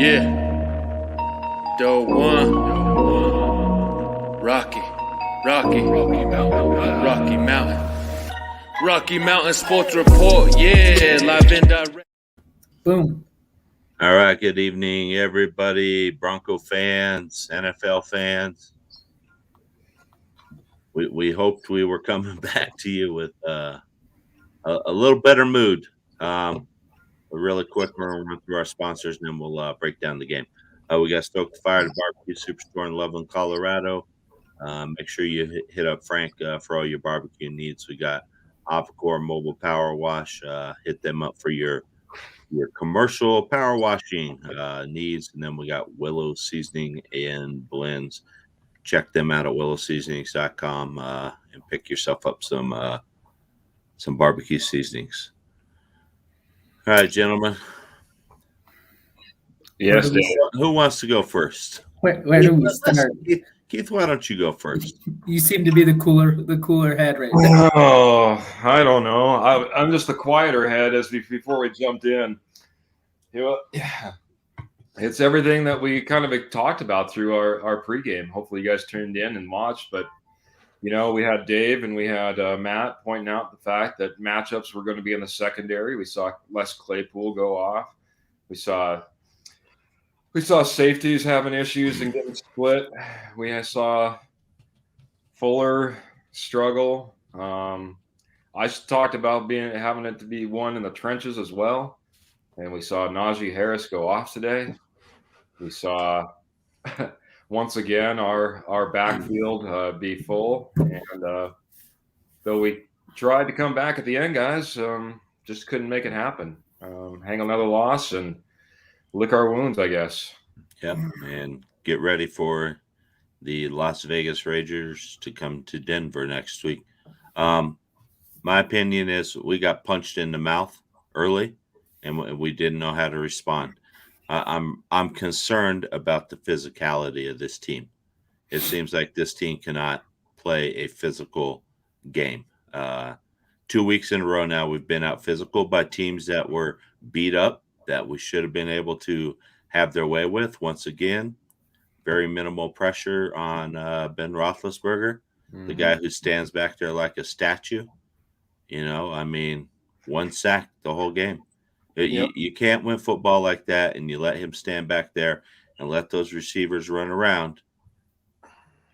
Yeah, the one, Rocky Mountain Sports Report. Yeah, live and direct. Boom. All right, good evening, everybody. Bronco fans, NFL fans. We hoped we were coming back to you with a little better mood. Really quick, we're going to run through our sponsors, and then we'll break down the game. We got Stoked Fire, the barbecue superstore in Loveland, Colorado. Make sure you hit up Frank for all your barbecue needs. We got Avacor Mobile Power Wash. Hit them up for your commercial power washing needs. And then we got Willow Seasoning and Blends. Check them out at willowseasonings.com and pick yourself up some barbecue seasonings. All right, gentlemen. Yes, who wants to go first? Where do we start? Keith, why don't you go first? You seem to be the cooler head right now. Oh, I don't know. I'm just the quieter head before we jumped in. Yeah, it's everything that we kind of talked about through our pregame. Hopefully, you guys tuned in and watched. But we had Dave and we had Matt pointing out the fact that matchups were going to be in the secondary. We saw Les Claypool go off. We saw safeties having issues and getting split. We saw Fuller struggle. I talked about having it to be one in the trenches as well. And we saw Najee Harris go off today. We saw once again our backfield be full. And though we tried to come back at the end, guys, just couldn't make it happen. Hang another loss and lick our wounds, I guess. Yep, and get ready for the Las Vegas Raiders to come to Denver next week. My opinion is we got punched in the mouth early, and we didn't know how to respond. I'm concerned about the physicality of this team. It seems like this team cannot play a physical game. 2 weeks in a row now, we've been out physical by teams that were beat up, that we should have been able to have their way with. Once again, very minimal pressure on Ben Roethlisberger, the guy who stands back there like a statue. One sack the whole game. You can't win football like that, and you let him stand back there and let those receivers run around.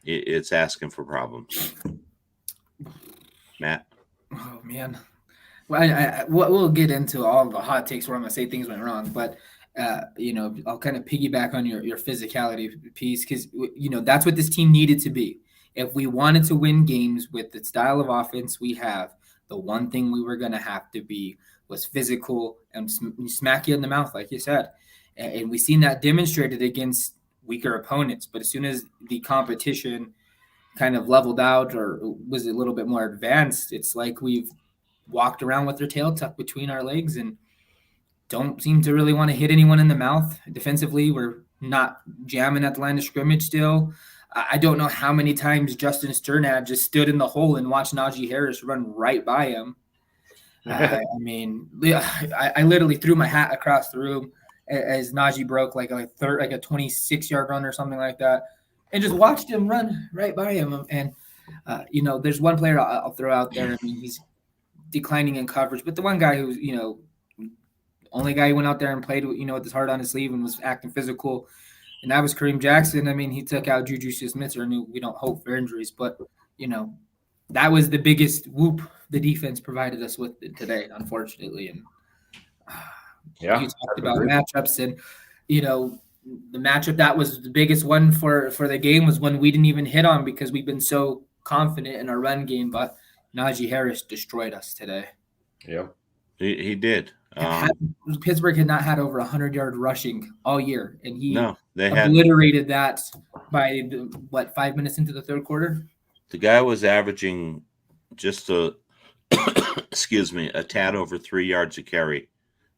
It's asking for problems. Matt? Oh, man. Well, we'll get into all the hot takes where I'm going to say things went wrong, but I'll kind of piggyback on your physicality piece because, that's what this team needed to be. If we wanted to win games with the style of offense we have, the one thing we were going to have to be was physical and smack you in the mouth, like you said. And we've seen that demonstrated against weaker opponents. But as soon as the competition kind of leveled out or was a little bit more advanced, it's like we've walked around with their tail tucked between our legs and don't seem to really want to hit anyone in the mouth. Defensively, we're not jamming at the line of scrimmage still. I don't know how many times Justin Sternad just stood in the hole and watched Najee Harris run right by him. I literally threw my hat across the room as Najee broke like a 26-yard run or something like that, and just watched him run right by him. And there's one player I'll throw out there. He's declining in coverage, but the one guy who's only guy who went out there and played with his heart on his sleeve and was acting physical, and that was Kareem Jackson. He took out Juju Smith-Schuster, and we don't hope for injuries, but that was the biggest whoop the defense provided us with today, unfortunately. And you talked about matchups, and the matchup that was the biggest one for the game was one we didn't even hit on because we've been so confident in our run game, but Najee Harris destroyed us today. Yep, he did. Pittsburgh had not had over 100-yard rushing all year, and he obliterated that by 5 minutes into the third quarter. The guy was averaging just a tad over 3 yards a carry.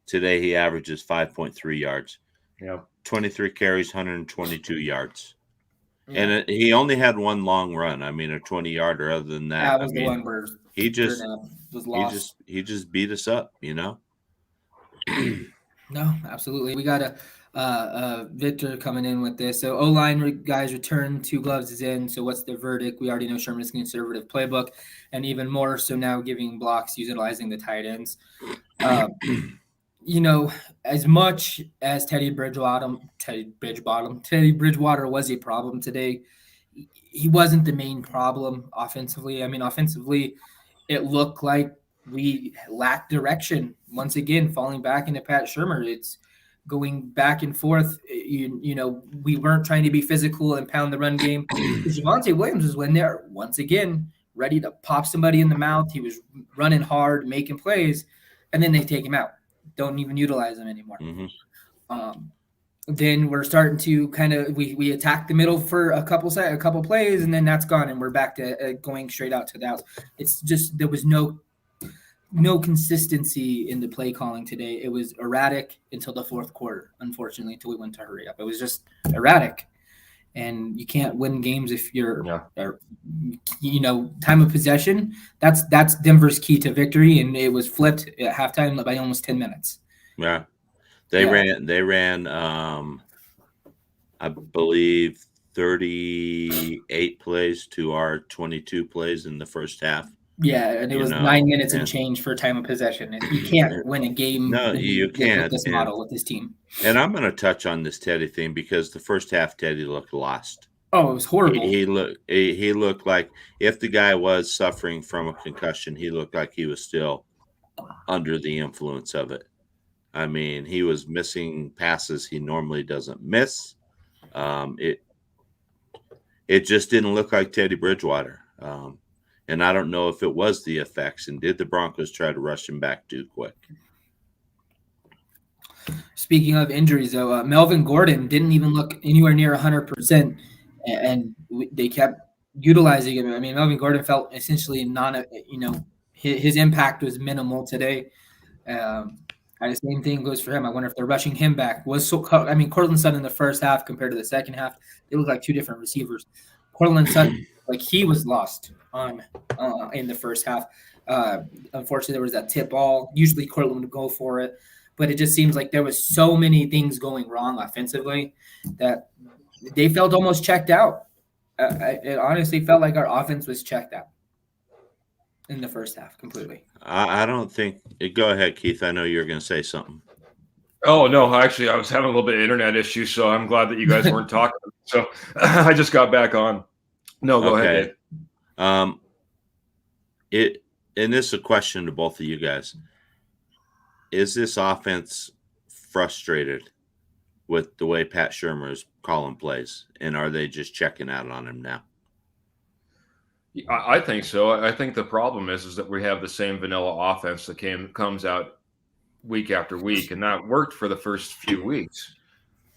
Today he averages 5.3 yards. Yeah, 23 carries, 122 yards. Yeah. And he only had one long run. A 20-yarder. Other than that, that was the one where he just was lost. He just beat us up. No, absolutely. We got Victor coming in with this. So O-line guys return, 2 gloves is in. So what's the verdict? We already know Sherman's conservative playbook, and even more so now giving blocks, utilizing the tight ends. As much as Teddy Bridgewater was a problem today, he wasn't the main problem offensively. I mean, offensively, it looked like we lacked direction. Once again, falling back into Pat Shurmur. It's going back and forth. We weren't trying to be physical and pound the run game. Javonte Williams was when there once again ready to pop somebody in the mouth. He was running hard, making plays, and then they take him out. Don't even utilize him anymore. Mm-hmm. Then we're starting to kind of we attack the middle for a couple plays, and then that's gone, and we're back to going straight out to the house. It's just there was no consistency in the play calling today. It was erratic until the fourth quarter, unfortunately, until we went to hurry up. It was just erratic, and you can't win games if you're time of possession. That's Denver's key to victory, and it was flipped at halftime by almost 10 minutes. Yeah. They ran I believe 38 plays to our 22 plays in the first half. Yeah, and it was 9 minutes and change for time of possession. You can't win a game. No, you can't. With this model, with this team. And I'm going to touch on this Teddy thing because the first half Teddy looked lost. Oh, it was horrible. He looked like if the guy was suffering from a concussion, he looked like he was still under the influence of it. I mean, he was missing passes he normally doesn't miss. It just didn't look like Teddy Bridgewater. And I don't know if it was the effects. And did the Broncos try to rush him back too quick? Speaking of injuries, though, Melvin Gordon didn't even look anywhere near 100%, and they kept utilizing him. I mean, Melvin Gordon felt essentially his impact was minimal today. The same thing goes for him. I wonder if they're rushing him back. Cortland Sutton in the first half compared to the second half, they look like two different receivers. Cortland Sutton, he was lost in the first half. Unfortunately, there was that tip ball. Usually Cortland would go for it, but it just seems like there was so many things going wrong offensively that they felt almost checked out. It honestly felt like our offense was checked out in the first half completely. I don't think – go ahead, Keith. I know you're going to say something. Oh, no. Actually, I was having a little bit of internet issues, so I'm glad that you guys weren't talking. So I just got back on. No, go ahead, Dave. And this is a question to both of you guys. Is this offense frustrated with the way Pat Shurmur is calling plays, and are they just checking out on him now? I think so. I think the problem is that we have the same vanilla offense that comes out week after week, and that worked for the first few weeks.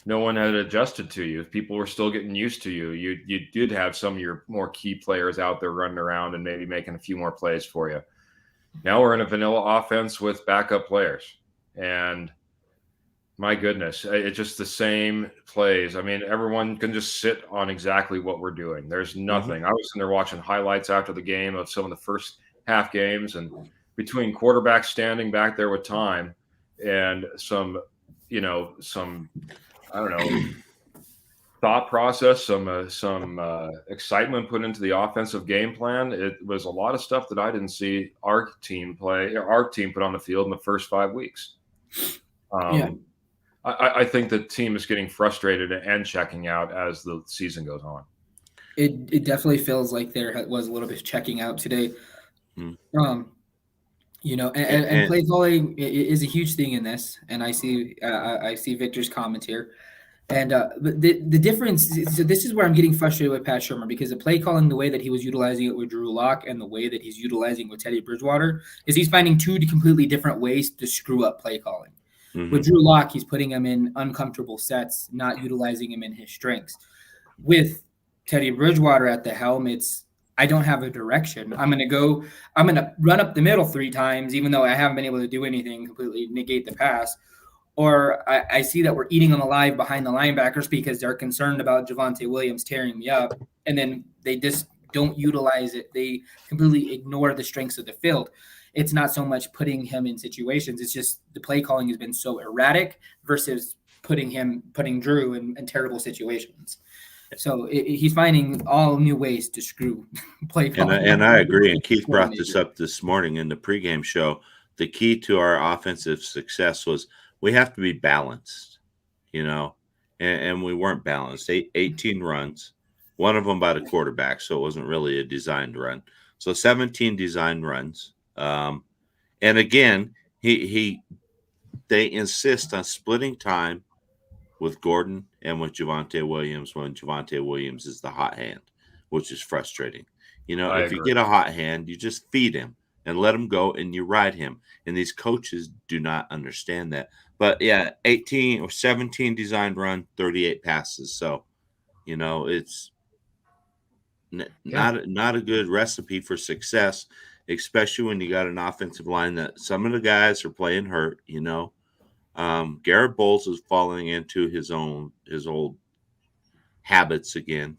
No one had adjusted to you. People were still getting used to you. You did have some of your more key players out there running around and maybe making a few more plays for you. Now we're in a vanilla offense with backup players, and my goodness, it's just the same plays. I mean, everyone can just sit on exactly what we're doing. There's nothing. Mm-hmm. I was in there watching highlights after the game of some of the first half games, and between quarterbacks standing back there with time and some I don't know, thought process, some excitement put into the offensive game plan. It was a lot of stuff that I didn't see our team put on the field in the first 5 weeks. I think the team is getting frustrated and checking out as the season goes on. It definitely feels like there was a little bit of checking out today. And play calling is a huge thing in this. And I see Victor's comment here. And the difference, so this is where I'm getting frustrated with Pat Shurmur, because the play calling, the way that he was utilizing it with Drew Lock and the way that he's utilizing with Teddy Bridgewater, is he's finding two completely different ways to screw up play calling. Mm-hmm. With Drew Lock, he's putting him in uncomfortable sets, not utilizing him in his strengths. With Teddy Bridgewater at the helm, I don't have a direction. I'm going to run up the middle 3 times, even though I haven't been able to do anything, completely negate the pass. Or I see that we're eating them alive behind the linebackers because they're concerned about Javonte Williams tearing me up. And then they just don't utilize it. They completely ignore the strengths of the field. It's not so much putting him in situations. It's just the play calling has been so erratic versus putting Drew in terrible situations. So he's finding all new ways to screw play call. And I agree. And Keith brought this up this morning in the pregame show. The key to our offensive success was we have to be balanced, and we weren't balanced. 18 runs, one of them by the quarterback, so it wasn't really a designed run. So 17 designed runs. And again, they insist on splitting time with Gordon and with Javonte Williams when Javonte Williams is the hot hand, which is frustrating. If you get a hot hand, you just feed him and let him go and you ride him. And these coaches do not understand that. But yeah, 18 or 17 designed run, 38 passes. So, it's not a good recipe for success, especially when you got an offensive line that some of the guys are playing hurt, Garrett Bowles is falling into his old habits again.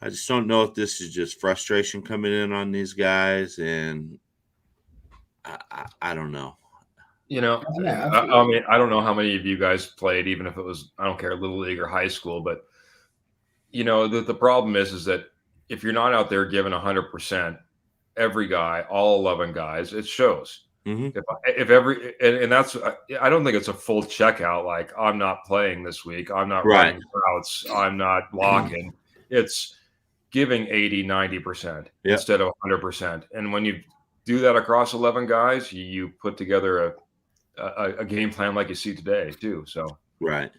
I just don't know if this is just frustration coming in on these guys, and I don't know. I mean, I don't know how many of you guys played, even if it was, I don't care, little league or high school, but the problem is that if you're not out there giving 100%, every guy, all 11 guys, it shows. Mm-hmm. And that's, I don't think it's a full checkout. Like, I'm not playing this week. I'm not running routes. I'm not blocking. It's giving 80, 90% instead of 100%. And when you do that across 11 guys, you put together a game plan like you see today too. So, right.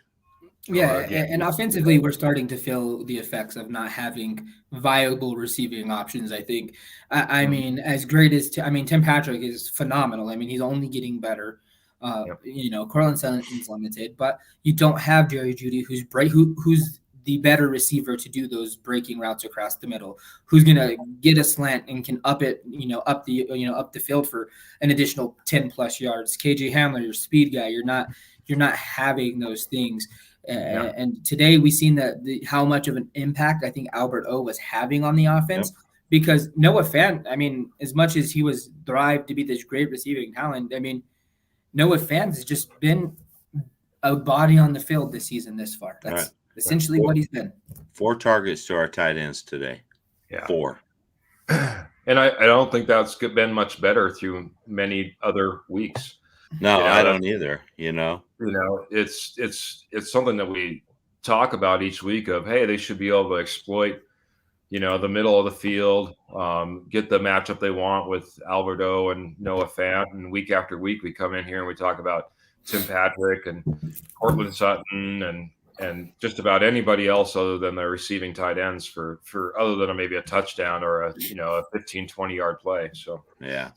Yeah, and offensively, we're starting to feel the effects of not having viable receiving options. I think, I mean, as great as Tim Patrick is phenomenal. I mean, he's only getting better. Cortland Sutton's limited, but you don't have Jerry Jeudy, who's the better receiver to do those breaking routes across the middle, who's gonna get a slant and can up it, up the field for an additional 10 plus yards. KJ Hamler, your speed guy, you're not having those things. And today we've seen how much of an impact I think Albert O was having on the offense, because Noah Fant, I mean, as much as he was thrived to be this great receiving talent, I mean, Noah Fant has just been a body on the field this season this far. That's essentially what he's been. 4 targets to our tight ends today. Yeah. 4. And I don't think that's been much better through many other weeks. No, I don't either. It's something that we talk about each week of, hey, they should be able to exploit, the middle of the field, get the matchup they want with Alberto and Noah Fant. And week after week, we come in here and we talk about Tim Patrick and Cortland Sutton and just about anybody else other than the receiving tight ends for other than maybe a touchdown or a 15, 20-yard play. So, yeah.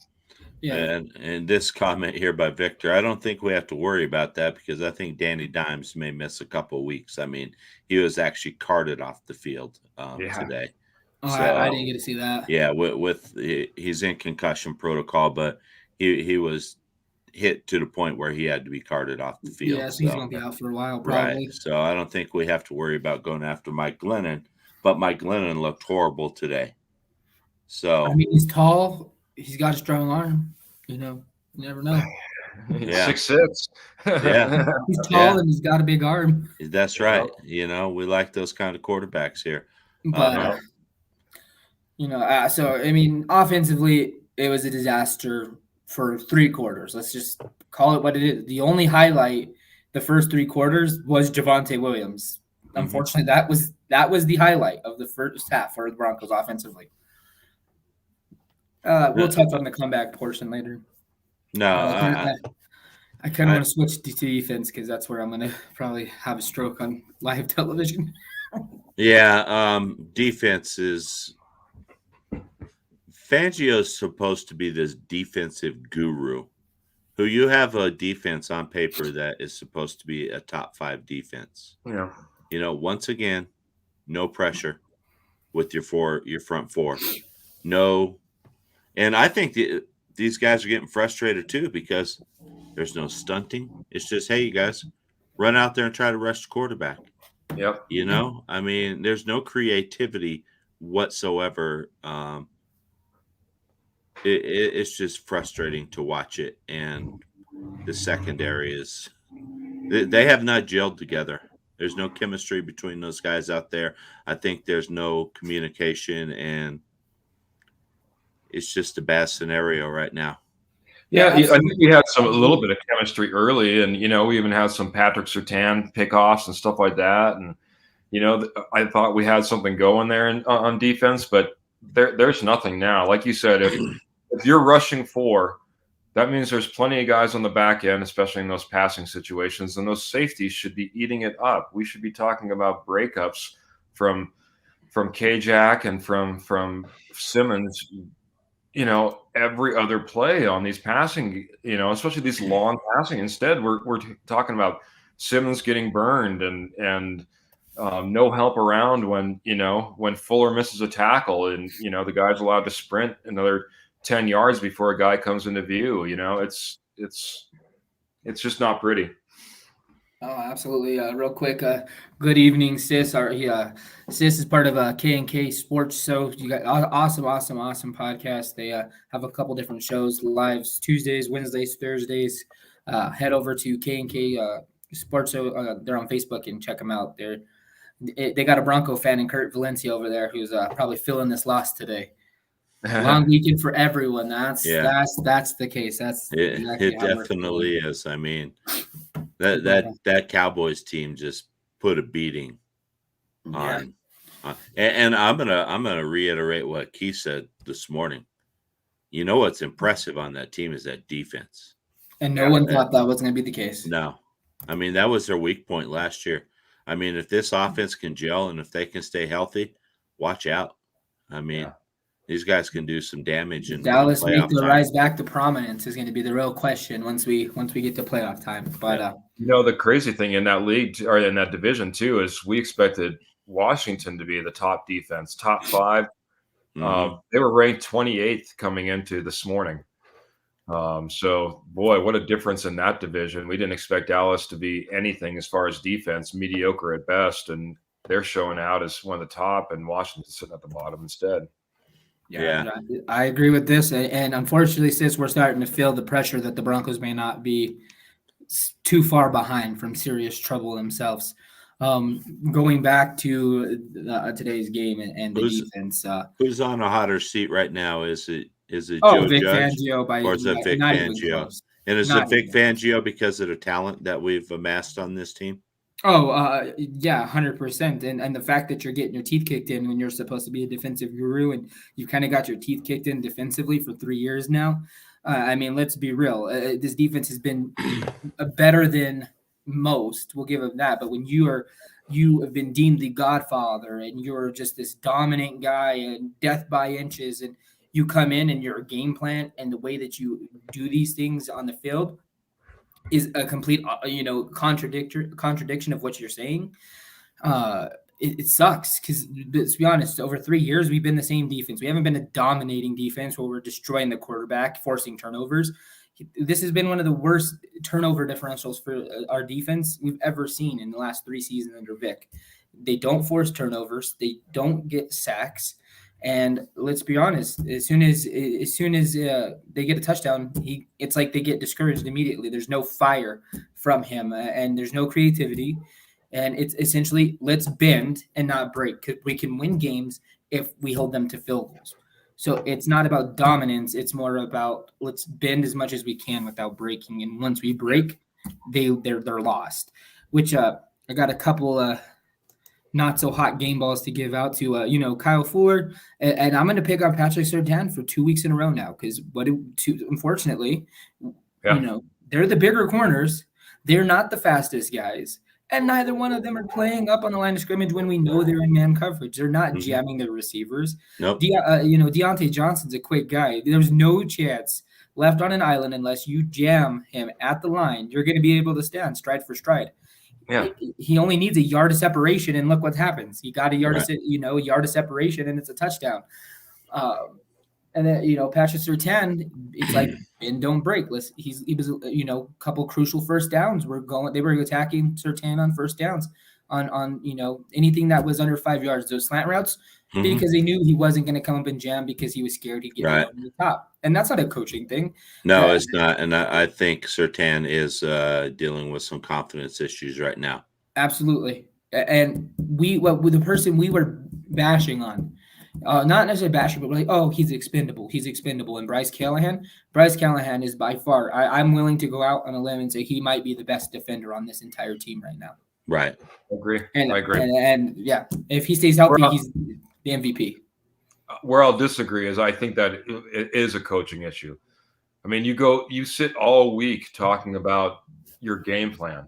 And this comment here by Victor, I don't think we have to worry about that because I think Danny Dimes may miss a couple of weeks. I mean, he was actually carted off the field today. Oh, so, I didn't get to see that. Yeah, he's in concussion protocol, but he was hit to the point where he had to be carted off the field. Yeah, so he's going to be out for a while, probably. Right. So I don't think we have to worry about going after Mike Glennon, but Mike Glennon looked horrible today. So I mean, he's tall. He's got a strong arm. You never know. He's 6'6". Yeah. He's tall and he's got a big arm. That's right. We like those kind of quarterbacks here. But, so, I mean, offensively, it was a disaster for 3 quarters. Let's just call it what it is. The only highlight the first 3 quarters was Javonte Williams. Mm-hmm. Unfortunately, that was the highlight of the first half for the Broncos offensively. We'll touch on the comeback portion later. No, I kind of want to switch to defense because that's where I'm going to probably have a stroke on live television. Yeah, defense is – Fangio's supposed to be this defensive guru who you have a defense on paper that is supposed to be a top 5 defense. Yeah. Once again, no pressure with your front 4. No – and I think these guys are getting frustrated too because there's no stunting. It's just, hey, you guys, run out there and try to rush the quarterback. Yep. I mean, there's no creativity whatsoever. It's just frustrating to watch it. And the secondary is They have not gelled together. There's no chemistry between those guys out there. I think there's no communication, and it's just a bad scenario right now. Yeah, I think absolutely. we had a little bit of chemistry early, and we even had some Patrick Surtain pickoffs and stuff like that. And I thought we had something going there on defense, but there's nothing now. Like you said, if you're rushing 4, that means there's plenty of guys on the back end, especially in those passing situations, and those safeties should be eating it up. We should be talking about breakups from K-Jack and from Simmons, every other play on these passing, especially these long passing. Instead, we're talking about Simmons getting burned and no help around when Fuller misses a tackle and the guy's allowed to sprint another 10 yards before a guy comes into view. It's just not pretty. Oh, absolutely. Real quick, good evening, Sis. Sis is part of K&K Sports. So you got awesome podcast. They have a couple different shows, lives Tuesdays, Wednesdays, Thursdays. Head over to K&K Sports. So they're on Facebook and check them out. They got a Bronco fan in Kurt Valencia over there who's probably feeling this loss today. Long weekend for everyone. That's the case. That's exactly it definitely is. I mean, that Cowboys team just put a beating on. And I'm gonna reiterate what Keith said this morning. What's impressive on that team is that defense. And no one thought that was going to be the case. No, I mean that was their weak point last year. I mean, if this offense can gel and if they can stay healthy, watch out. I mean. These guys can do some damage. And Dallas make the rise back to prominence is going to be the real question once we get to playoff time. But the crazy thing in that league or in that division too is we expected Washington to be the top defense, top 5. Mm-hmm. They were ranked 28th coming into this morning. So boy, what a difference in that division. We didn't expect Dallas to be anything as far as defense, mediocre at best, and they're showing out as one of the top, and Washington's sitting at the bottom instead. Yeah, I agree with this. And unfortunately, since we're starting to feel the pressure that the Broncos may not be too far behind from serious trouble themselves. Going back to today's game and the defense. Who's on a hotter seat right now? Is it Joe Vic Judge Fangio or is it Vic Fangio? And is it Vic Fangio because of the talent that we've amassed on this team? Oh, yeah, 100%. And the fact that you're getting your teeth kicked in when you're supposed to be a defensive guru and you've kind of got your teeth kicked in defensively for 3 years now. I mean, let's be real. This defense has been better than most. We'll give them that. But when you have been deemed the godfather and you're just this dominant guy and death by inches, and you come in and your game plan and the way that you do these things on the field is a complete, contradiction of what you're saying. It sucks because, let's be honest, over 3 years, we've been the same defense. We haven't been a dominating defense where we're destroying the quarterback, forcing turnovers. This has been one of the worst turnover differentials for our defense we've ever seen in the last 3 seasons under Vic. They don't force turnovers. They don't get sacks. And let's be honest, as soon as they get a touchdown, it's like they get discouraged immediately. There's no fire from him, and there's no creativity. And it's essentially, let's bend and not break, because we can win games if we hold them to field goals. So it's not about dominance. It's more about let's bend as much as we can without breaking. And once we break, they're lost. Which I got a couple not so hot game balls to give out to Kyle Fuller, and I'm going to pick on Patrick Surtain for 2 weeks in a row now because unfortunately, they're the bigger corners. They're not the fastest guys, and neither one of them are playing up on the line of scrimmage when we know they're in man coverage. They're not jamming their receivers. Nope. Deontay Johnson's a quick guy. There's no chance left on an island unless you jam him at the line. You're going to be able to stand stride for stride. Yeah, he only needs a yard of separation, and look what happens. He got a yard of separation, and it's a touchdown. And then Patrick Surtain, it's like bend don't break. He was a couple crucial first downs. They were attacking Surtain on first downs. on anything that was under 5 yards, those slant routes, because they knew he wasn't going to come up and jam because he was scared he'd get hit over the top. And that's not a coaching thing. No, it's not. And I think Surtain is dealing with some confidence issues right now. Absolutely. And with the person we were bashing on, not necessarily bashing, but we're like, oh, he's expendable. He's expendable. And Bryce Callahan is by far, I'm willing to go out on a limb and say he might be the best defender on this entire team right now. Right. I agree. I agree. And yeah, if he stays healthy, he's the MVP. Where I'll disagree is I think that it is a coaching issue. I mean, you sit all week talking about your game plan.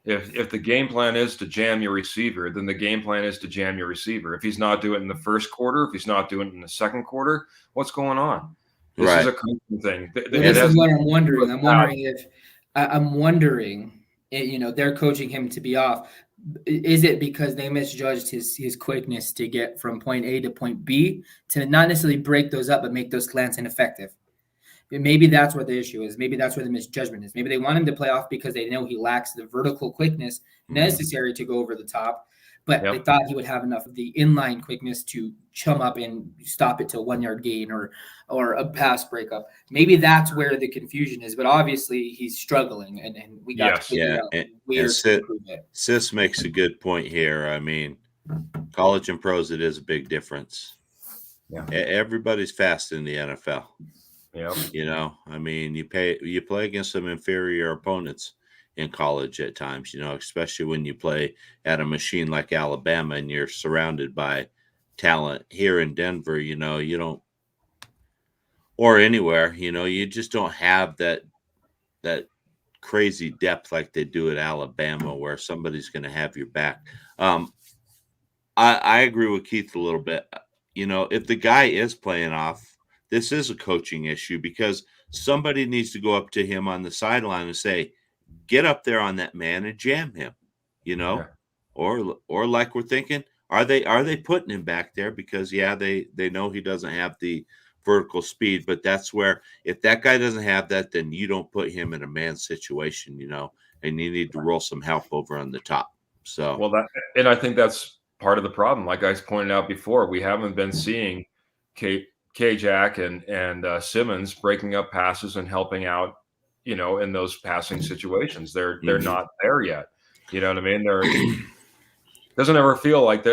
If the game plan is to jam your receiver, then the game plan is to jam your receiver. If he's not doing it in the first quarter, if he's not doing it in the second quarter, what's going on? This is a coaching thing. This is what I'm wondering. I'm wondering, they're coaching him to be off. Is it because they misjudged his quickness to get from point A to point B, to not necessarily break those up, but make those slants ineffective? Maybe that's what the issue is. Maybe that's where the misjudgment is. Maybe they want him to play off because they know he lacks the vertical quickness necessary to go over the top, but they thought he would have enough of the inline quickness to chum up and stop it to a 1 yard gain or a pass breakup. Maybe that's where the confusion is, but obviously he's struggling, and we got to figure out ways to improve it. Sis makes a good point here. I mean, college and pros, it is a big difference. Yeah. Everybody's fast in the NFL. Yeah. I mean, you play against some inferior opponents in college at times, especially when you play at a machine like Alabama and you're surrounded by talent. Here in Denver, you don't, or anywhere, you just don't have that crazy depth like they do at Alabama, where somebody's going to have your back. I agree with Keith a little bit. If the guy is playing off, this is a coaching issue, because somebody needs to go up to him on the sideline and say, get up there on that man and jam him, or like we're thinking, are they putting him back there because they know he doesn't have the vertical speed, but that's where, if that guy doesn't have that, then you don't put him in a man situation, and you need to roll some help over on the top. So, and I think that's part of the problem. Like I pointed out before, we haven't been seeing K-Jack and Simmons breaking up passes and helping out, in those passing situations. They're not there yet. You know what I mean? Doesn't ever feel like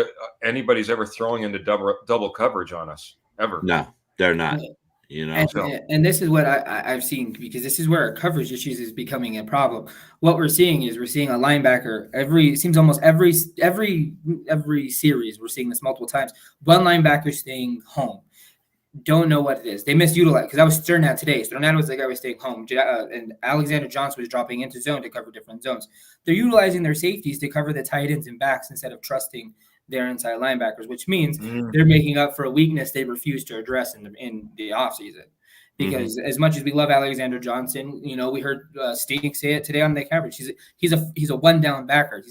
anybody's ever throwing into double coverage on us ever. No, they're not. And this is what I've seen, because this is where our coverage issues is becoming a problem. What we're seeing is a linebacker almost every series. We're seeing this multiple times. One linebacker staying home. Don't know what it is. They misutilize, because that was Sternad today. Sternad was the guy who was staying home, and Alexander Johnson was dropping into zone to cover different zones. They're utilizing their safeties to cover the tight ends and backs instead of trusting their inside linebackers, which means they're making up for a weakness they refuse to address in the offseason. Because as much as we love Alexander Johnson, we heard Sting say it today on the coverage. He's a one down backer.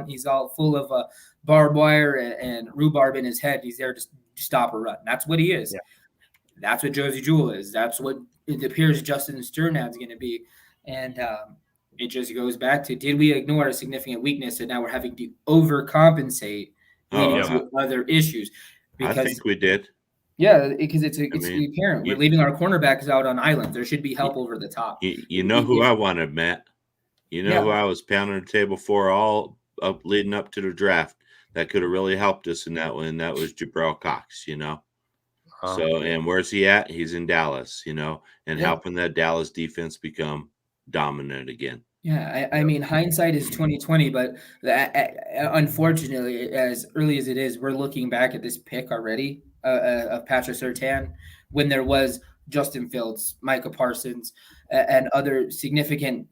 He's all full of barbed wire and rhubarb in his head. He's there to stop a run. That's what he is. Yeah. That's what Josie Jewell is. That's what it appears Justin Sternad's going to be. And it just goes back to, did we ignore a significant weakness, and now we're having to overcompensate leading to other issues? Because, I think we did. Yeah, because it's apparent. We're leaving our cornerbacks out on islands. There should be help over the top. You know who I wanted, Matt? Who I was pounding the table for all up leading up to the draft that could have really helped us in that one. That was Jabril Cox, So, and where's he at? He's in Dallas, and helping that Dallas defense become dominant again. Yeah, I mean, hindsight is 20/20, but unfortunately, as early as it is, we're looking back at this pick already of Patrick Surtain, when there was Justin Fields, Micah Parsons, and other significant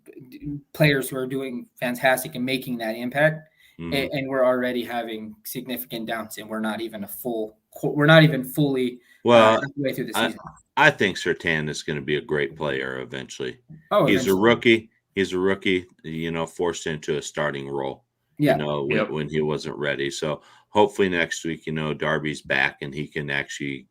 players who are doing fantastic and making that impact, and we're already having significant downs, and we're not even fully halfway through the season. I think Surtain is going to be a great player eventually. He's a rookie. He's a rookie, forced into a starting role, when he wasn't ready. So hopefully next week, Darby's back and he can actually,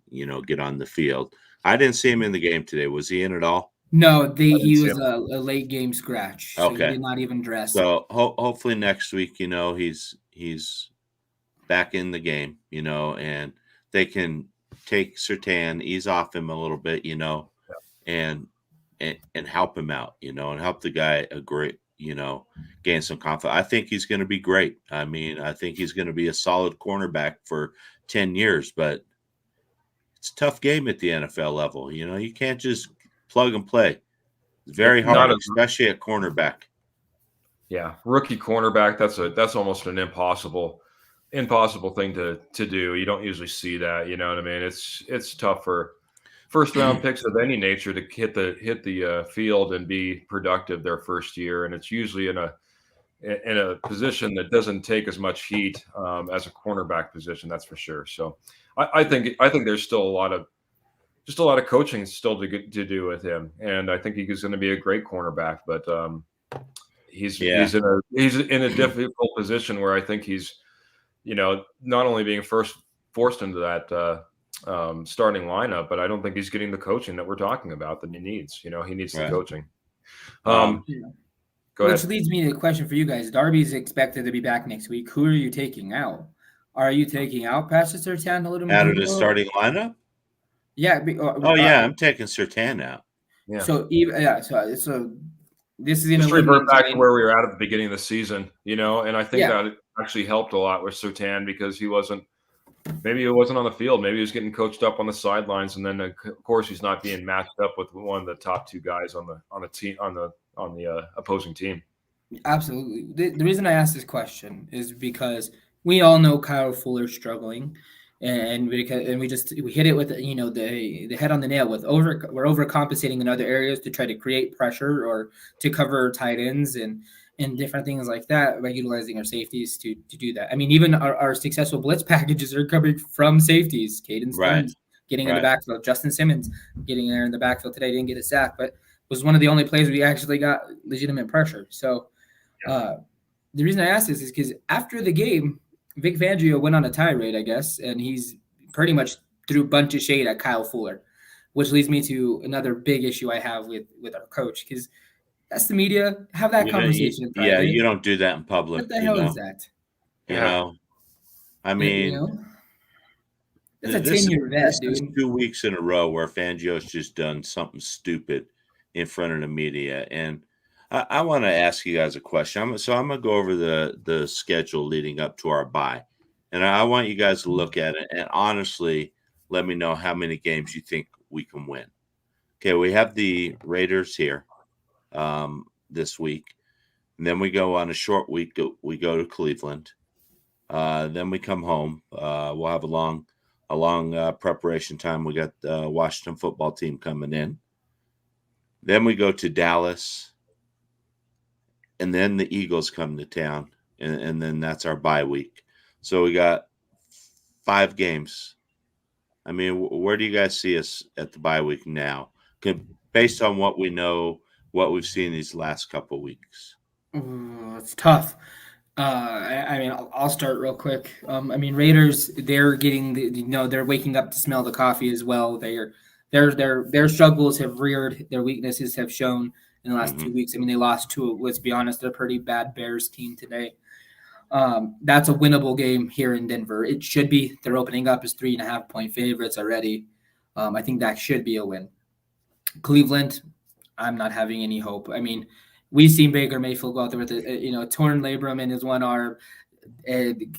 get on the field. I didn't see him in the game today. Was he in at all? No, he was a late game scratch. So okay. He did not even dress. So hopefully next week, he's he's back in the game, and they can take Surtain, ease off him a little bit, and help him out, and help the guy gain some confidence. I think he's going to be great. I mean, I think he's going to be a solid cornerback for 10 years, but it's a tough game at the NFL level. You can't just plug and play. It's very hard, especially at cornerback. Yeah, rookie cornerback. That's almost an impossible thing to do. You don't usually see that. You know what I mean? It's tough for first round picks of any nature to hit the field and be productive their first year, and it's usually in a position that doesn't take as much heat as a cornerback position. That's for sure. So I think there's still a lot of coaching still to do with him, and I think he's going to be a great cornerback. But he's in a difficult position where I think he's not only being forced into that starting lineup, but I don't think he's getting the coaching that we're talking about that he needs. He needs the coaching. Go ahead. Which leads me to a question for you guys. Darby's expected to be back next week. Who are you taking out? Are you taking out Patrick Surtain a little bit? Out of the starting lineup? Yeah. I'm taking Surtain out. Yeah. So this is going to revert back to where we were at the beginning of the season, and I think that it actually helped a lot with Surtain because he wasn't on the field. Maybe he was getting coached up on the sidelines, and then of course he's not being matched up with one of the top two guys on the team on the opposing team. Absolutely. The reason I asked this question is because we all know Kyle Fuller's struggling, and we hit it with the head on the nail with we're overcompensating in other areas to try to create pressure or to cover tight ends and different things like that by utilizing our safeties to do that. I mean, even our successful blitz packages are coming from safeties. Caden Stearns getting in the backfield. Justin Simmons getting there in the backfield today. Didn't get a sack, but was one of the only plays we actually got legitimate pressure. So the reason I asked this is because after the game, Vic Fangio went on a tirade, I guess, and he's pretty much threw a bunch of shade at Kyle Fuller, which leads me to another big issue I have with our coach because that's the media. Have that conversation in private. Yeah, you don't do that in public. What the hell is that? I mean, it's a 10-year vet, dude. This is 2 weeks in a row where Fangio's just done something stupid in front of the media, and I want to ask you guys a question. I'm going to go over the schedule leading up to our bye, and I want you guys to look at it and honestly let me know how many games you think we can win. Okay, we have the Raiders here this week, and then we go on a short week. We go to Cleveland, then we come home. We'll have a long preparation time. We got the Washington football team coming in. Then we go to Dallas, and then the Eagles come to town, and then that's our bye week. So we got 5 games. I mean, where do you guys see us at the bye week now? Based on what we know, what we've seen these last couple of weeks. It's tough. I mean, I'll start real quick. I mean, Raiders, they're getting they're waking up to smell the coffee as well. Their struggles have reared, their weaknesses have shown in the last 2 weeks. I mean, they lost to, let's be honest, a pretty bad Bears team today. That's a winnable game here in Denver. It should be. They're opening up as 3.5-point favorites already. I think that should be a win. Cleveland, I'm not having any hope. I mean, we've seen Baker Mayfield go out there with a torn labrum in his one arm,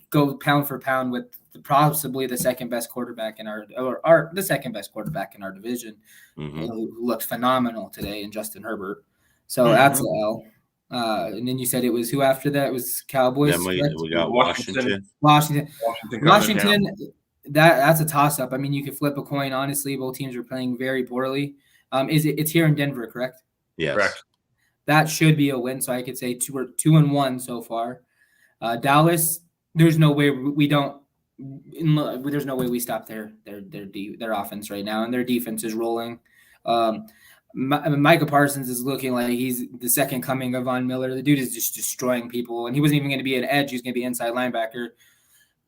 go pound for pound with possibly the second best quarterback in the second best quarterback in our division, who looked phenomenal today in Justin Herbert. So that's an L. And then you said it was who after that? It was Cowboys. Then we got Washington. That's a toss-up. I mean, you could flip a coin. Honestly, both teams are playing very poorly. It's here in Denver, correct? Yes. Correct. That should be a win. So I could say 2-1 so far. Dallas, there's no way we don't. There's no way we stop their offense right now, and their defense is rolling. Micah Parsons is looking like he's the second coming of Von Miller. The dude is just destroying people, and he wasn't even going to be an edge. He's going to be inside linebacker.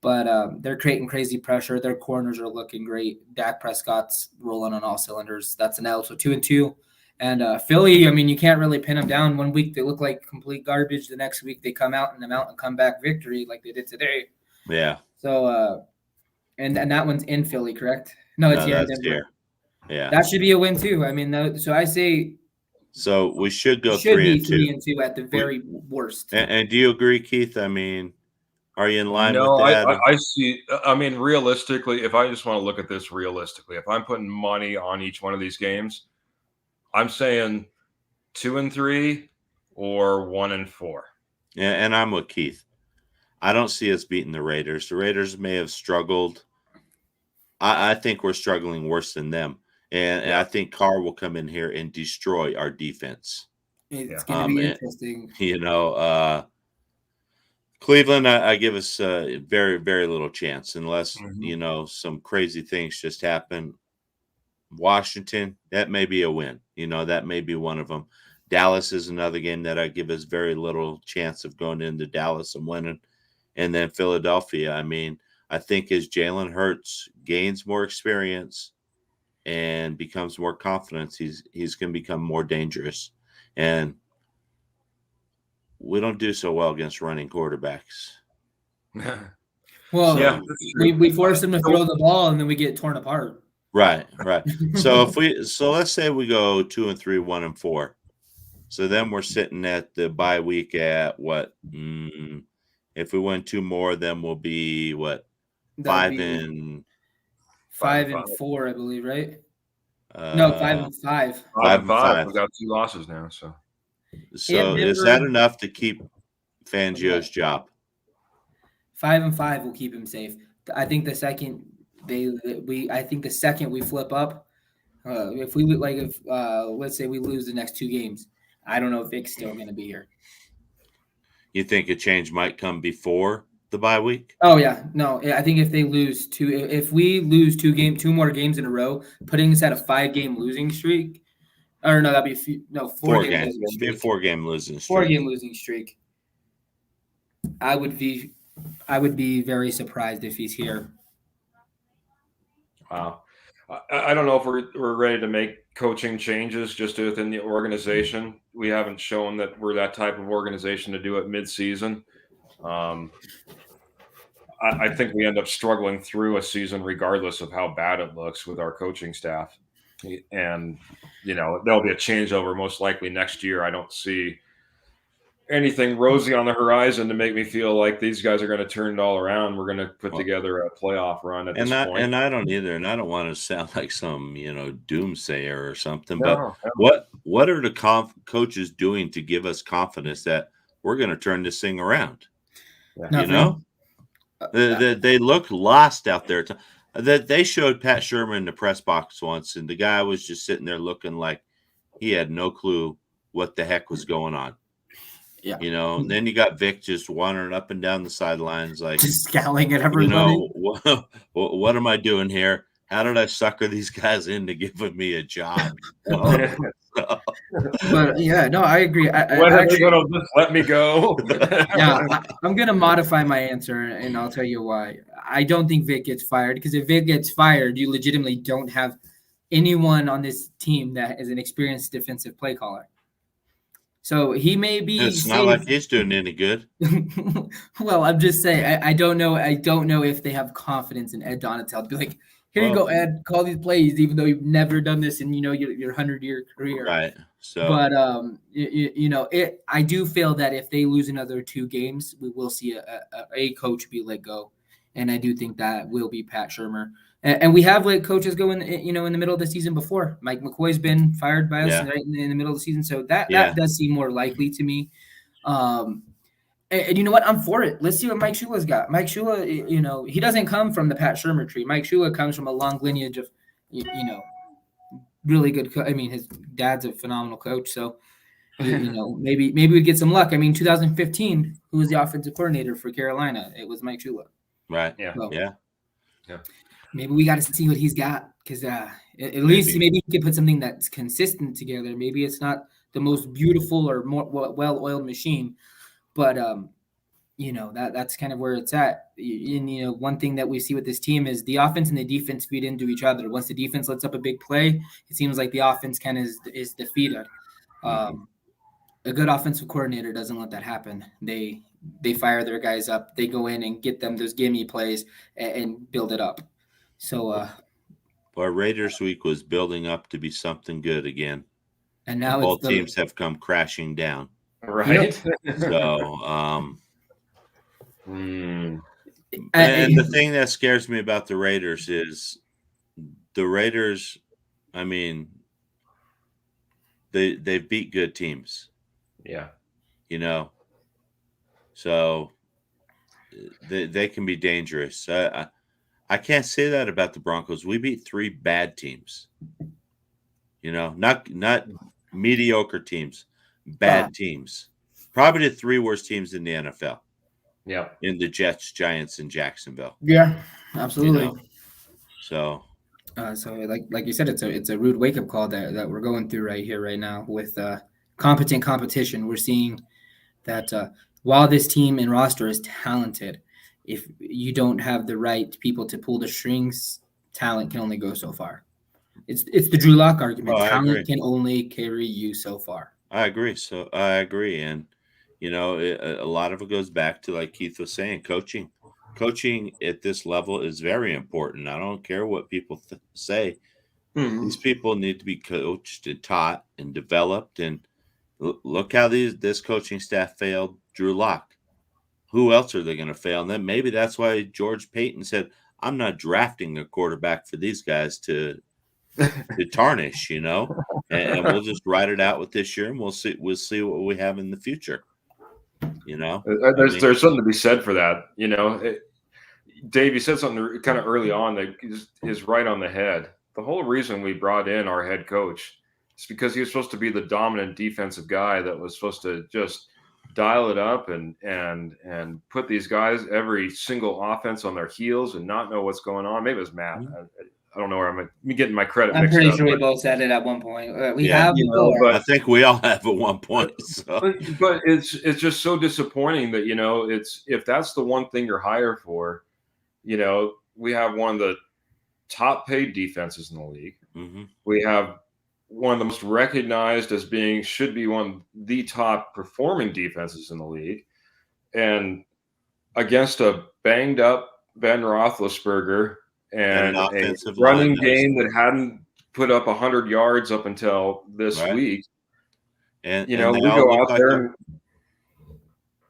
But they're creating crazy pressure. Their corners are looking great. Dak Prescott's rolling on all cylinders. That's an L. So 2-2. And Philly, I mean, you can't really pin them down. One week they look like complete garbage. The next week they come out in the mountain comeback victory like they did today. Yeah. So, and that one's in Philly, correct? No, it's No, here in that's Denver. here. Yeah. That should be a win too. I mean, so I say So we should go should 3 be and 2. 3-2 at the very worst. And do you agree, Keith? I mean, are you in line with No, that? I see. I mean, realistically, if I just want to look at this realistically, if I'm putting money on each one of these games, I'm saying 2 and 3 or 1 and 4. Yeah, and I'm with Keith. I don't see us beating the Raiders. The Raiders may have struggled. I think we're struggling worse than them. And I think Carr will come in here and destroy our defense. It's going to be interesting. You know, Cleveland, I give us very, very little chance unless, you know, some crazy things just happen. Washington, that may be a win. You know, that may be one of them. Dallas is another game that I give us very little chance of going into Dallas and winning. And then Philadelphia, I mean, I think as Jalen Hurts gains more experience and becomes more confident, he's going to become more dangerous. And we don't do so well against running quarterbacks. Well, Yeah, we force them to throw the ball and then we get torn apart. Right. So let's say we go 2 and 3, 1 and 4. So then we're sitting at the bye week at what? If we win 2 more, then we'll be what? 5 and 4, I believe, right? No, 5 and 5. 5 and 5. We got 2 losses now. So is that enough to keep Fangio's job? 5 and 5 will keep him safe. I think the second the second we flip up, if let's say we lose the next 2 games, I don't know if Vic's still going to be here. You think a change might come before the bye week? Oh yeah, no. I think if we lose 2 more games in a row, putting us at a 5-game losing streak, or no, that'd be 4 games. It'd be a 4-game losing streak. 4-game losing streak. I would be very surprised if he's here. Wow. I don't know if we're ready to make coaching changes just within the organization. We haven't shown that we're that type of organization to do it mid-season. I think we end up struggling through a season regardless of how bad it looks with our coaching staff. And, you know, there'll be a changeover most likely next year. I don't see anything rosy on the horizon to make me feel like these guys are going to turn it all around. We're going to put together a playoff run at this point. And I don't either. And I don't want to sound like some, you know, doomsayer or something. No, but what are the coaches doing to give us confidence that we're going to turn this thing around? You know, they look lost out there. That they showed Pat Shermer in the press box once, and the guy was just sitting there looking like he had no clue what the heck was going on. Yeah, you know, and then you got Vic just wandering up and down the sidelines, like just scowling at everybody. You know, what am I doing here? How did I sucker these guys into giving me a job? But yeah, no, I agree. Just let me go. I'm gonna modify my answer, and I'll tell you why. I don't think Vic gets fired, because if Vic gets fired, you legitimately don't have anyone on this team that is an experienced defensive play caller. So he may be. It's not like he's doing any good. Well, I'm just saying. I don't know. I don't know if they have confidence in Ed Donatel to be like, here you go, Ed. Call these plays, even though you've never done this in your 100-year career. Right. So, but I do feel that if they lose another 2 games, we will see a coach be let go, and I do think that will be Pat Shermer. And we have let coaches go in the middle of the season before. Mike McCoy's been fired by us right in the middle of the season, so that does seem more likely to me. And you know what? I'm for it. Let's see what Mike Shula's got. Mike Shula, he doesn't come from the Pat Shermer tree. Mike Shula comes from a long lineage of, really good. His dad's a phenomenal coach. So, maybe we get some luck. 2015, who was the offensive coordinator for Carolina? It was Mike Shula. Right. Yeah. So, yeah. Maybe we got to see what he's got, because at least maybe he can put something that's consistent together. Maybe it's not the most beautiful or more well-oiled machine, but that's kind of where it's at. And one thing that we see with this team is the offense and the defense feed into each other. Once the defense lets up a big play, it seems like the offense kind of is defeated. A good offensive coordinator doesn't let that happen. They fire their guys up. They go in and get them those gimme plays and build it up. So our Raiders week was building up to be something good again. and now both teams have come crashing down. Right. So and the thing that scares me about the Raiders is the Raiders, I mean, they beat good teams. Yeah. So they can be dangerous. I can't say that about the Broncos. We beat 3 bad teams. Not mediocre teams, bad teams. Probably the 3 worst teams in the NFL. Yeah. In the Jets, Giants, and Jacksonville. Yeah, absolutely. So like you said, it's a rude wake up call that we're going through right now with competent competition. We're seeing that while this team and roster is talented, if you don't have the right people to pull the strings, talent can only go so far. It's the Drew Lock argument. Talent can only carry you so far. I agree. And a lot of it goes back to, like Keith was saying, coaching. Coaching at this level is very important. I don't care what people say. These people need to be coached and taught and developed. And look how this coaching staff failed Drew Lock. Who else are they going to fail? And then maybe that's why George Payton said, I'm not drafting a quarterback for these guys to tarnish, and we'll just ride it out with this year, and we'll see what we have in the future. There's something to be said for that. Dave, you said something kind of early on that is right on the head. The whole reason we brought in our head coach is because he was supposed to be the dominant defensive guy that was supposed to just dial it up and put these guys, every single offense, on their heels and not know what's going on. Maybe it was Matt. I don't know where I'm getting my credit mixed up. I'm pretty sure we both said it at one point. I think we all have at one point. So. But it's just so disappointing that, if that's the one thing you're hired for, we have one of the top paid defenses in the league. Mm-hmm. We have one of the most recognized as should be one of the top performing defenses in the league. And against a banged up Ben Roethlisberger and a running game that hadn't put up 100 yards up until this week. And we go out there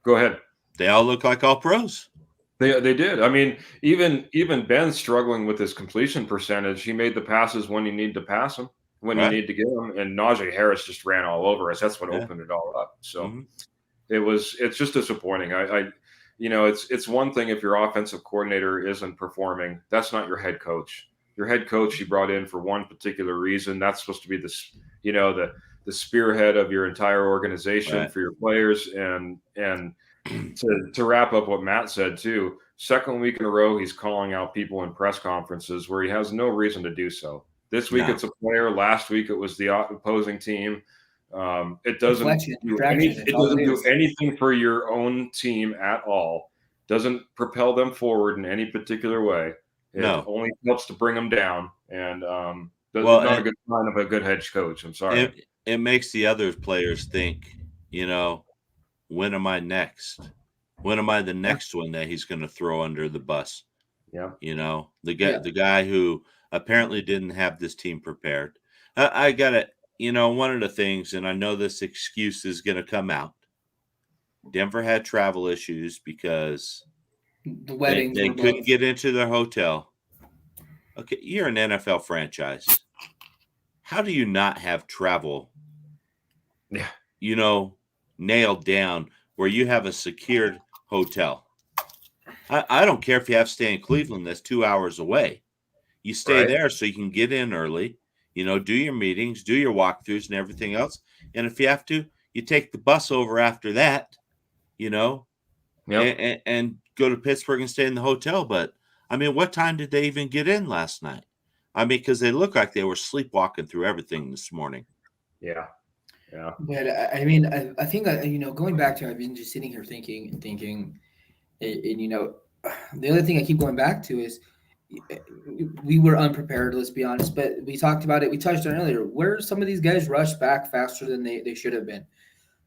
go ahead. They all look like all pros. They did. I mean, even Ben's struggling with his completion percentage. He made the passes when he needed to pass them, when you need to get them. And Najee Harris just ran all over us. That's what opened it all up. So it's just disappointing. It's one thing if your offensive coordinator isn't performing. That's not your head coach. Your head coach you brought in for one particular reason. That's supposed to be the spearhead of your entire organization for your players. And to wrap up what Matt said too, second week in a row he's calling out people in press conferences where he has no reason to do so. This week it's a player. Last week it was the opposing team. It doesn't do anything for your own team at all. Doesn't propel them forward in any particular way. It only helps to bring them down. And that's not a good sign of a good head coach. I'm sorry. It makes the other players think, when am I next? When am I the next one that he's going to throw under the bus? Yeah. The guy who apparently didn't have this team prepared. I got it. One of the things, and I know this excuse is going to come out. Denver had travel issues because the weddings they couldn't get into their hotel. Okay, you're an NFL franchise. How do you not have travel? Yeah. Nailed down where you have a secured hotel. I don't care if you have to stay in Cleveland that's 2 hours away. You stay there so you can get in early, do your meetings, do your walkthroughs and everything else. And if you have to, you take the bus over after that, and go to Pittsburgh and stay in the hotel. But, I mean, what time did they even get in last night? I mean, because they looked like they were sleepwalking through everything this morning. Yeah. Yeah. But I mean, I think, going back to, I've been just sitting here thinking, And the other thing I keep going back to is we were unprepared, let's be honest, but we talked about it. We touched on it earlier. Where some of these guys rushed back faster than they should have been.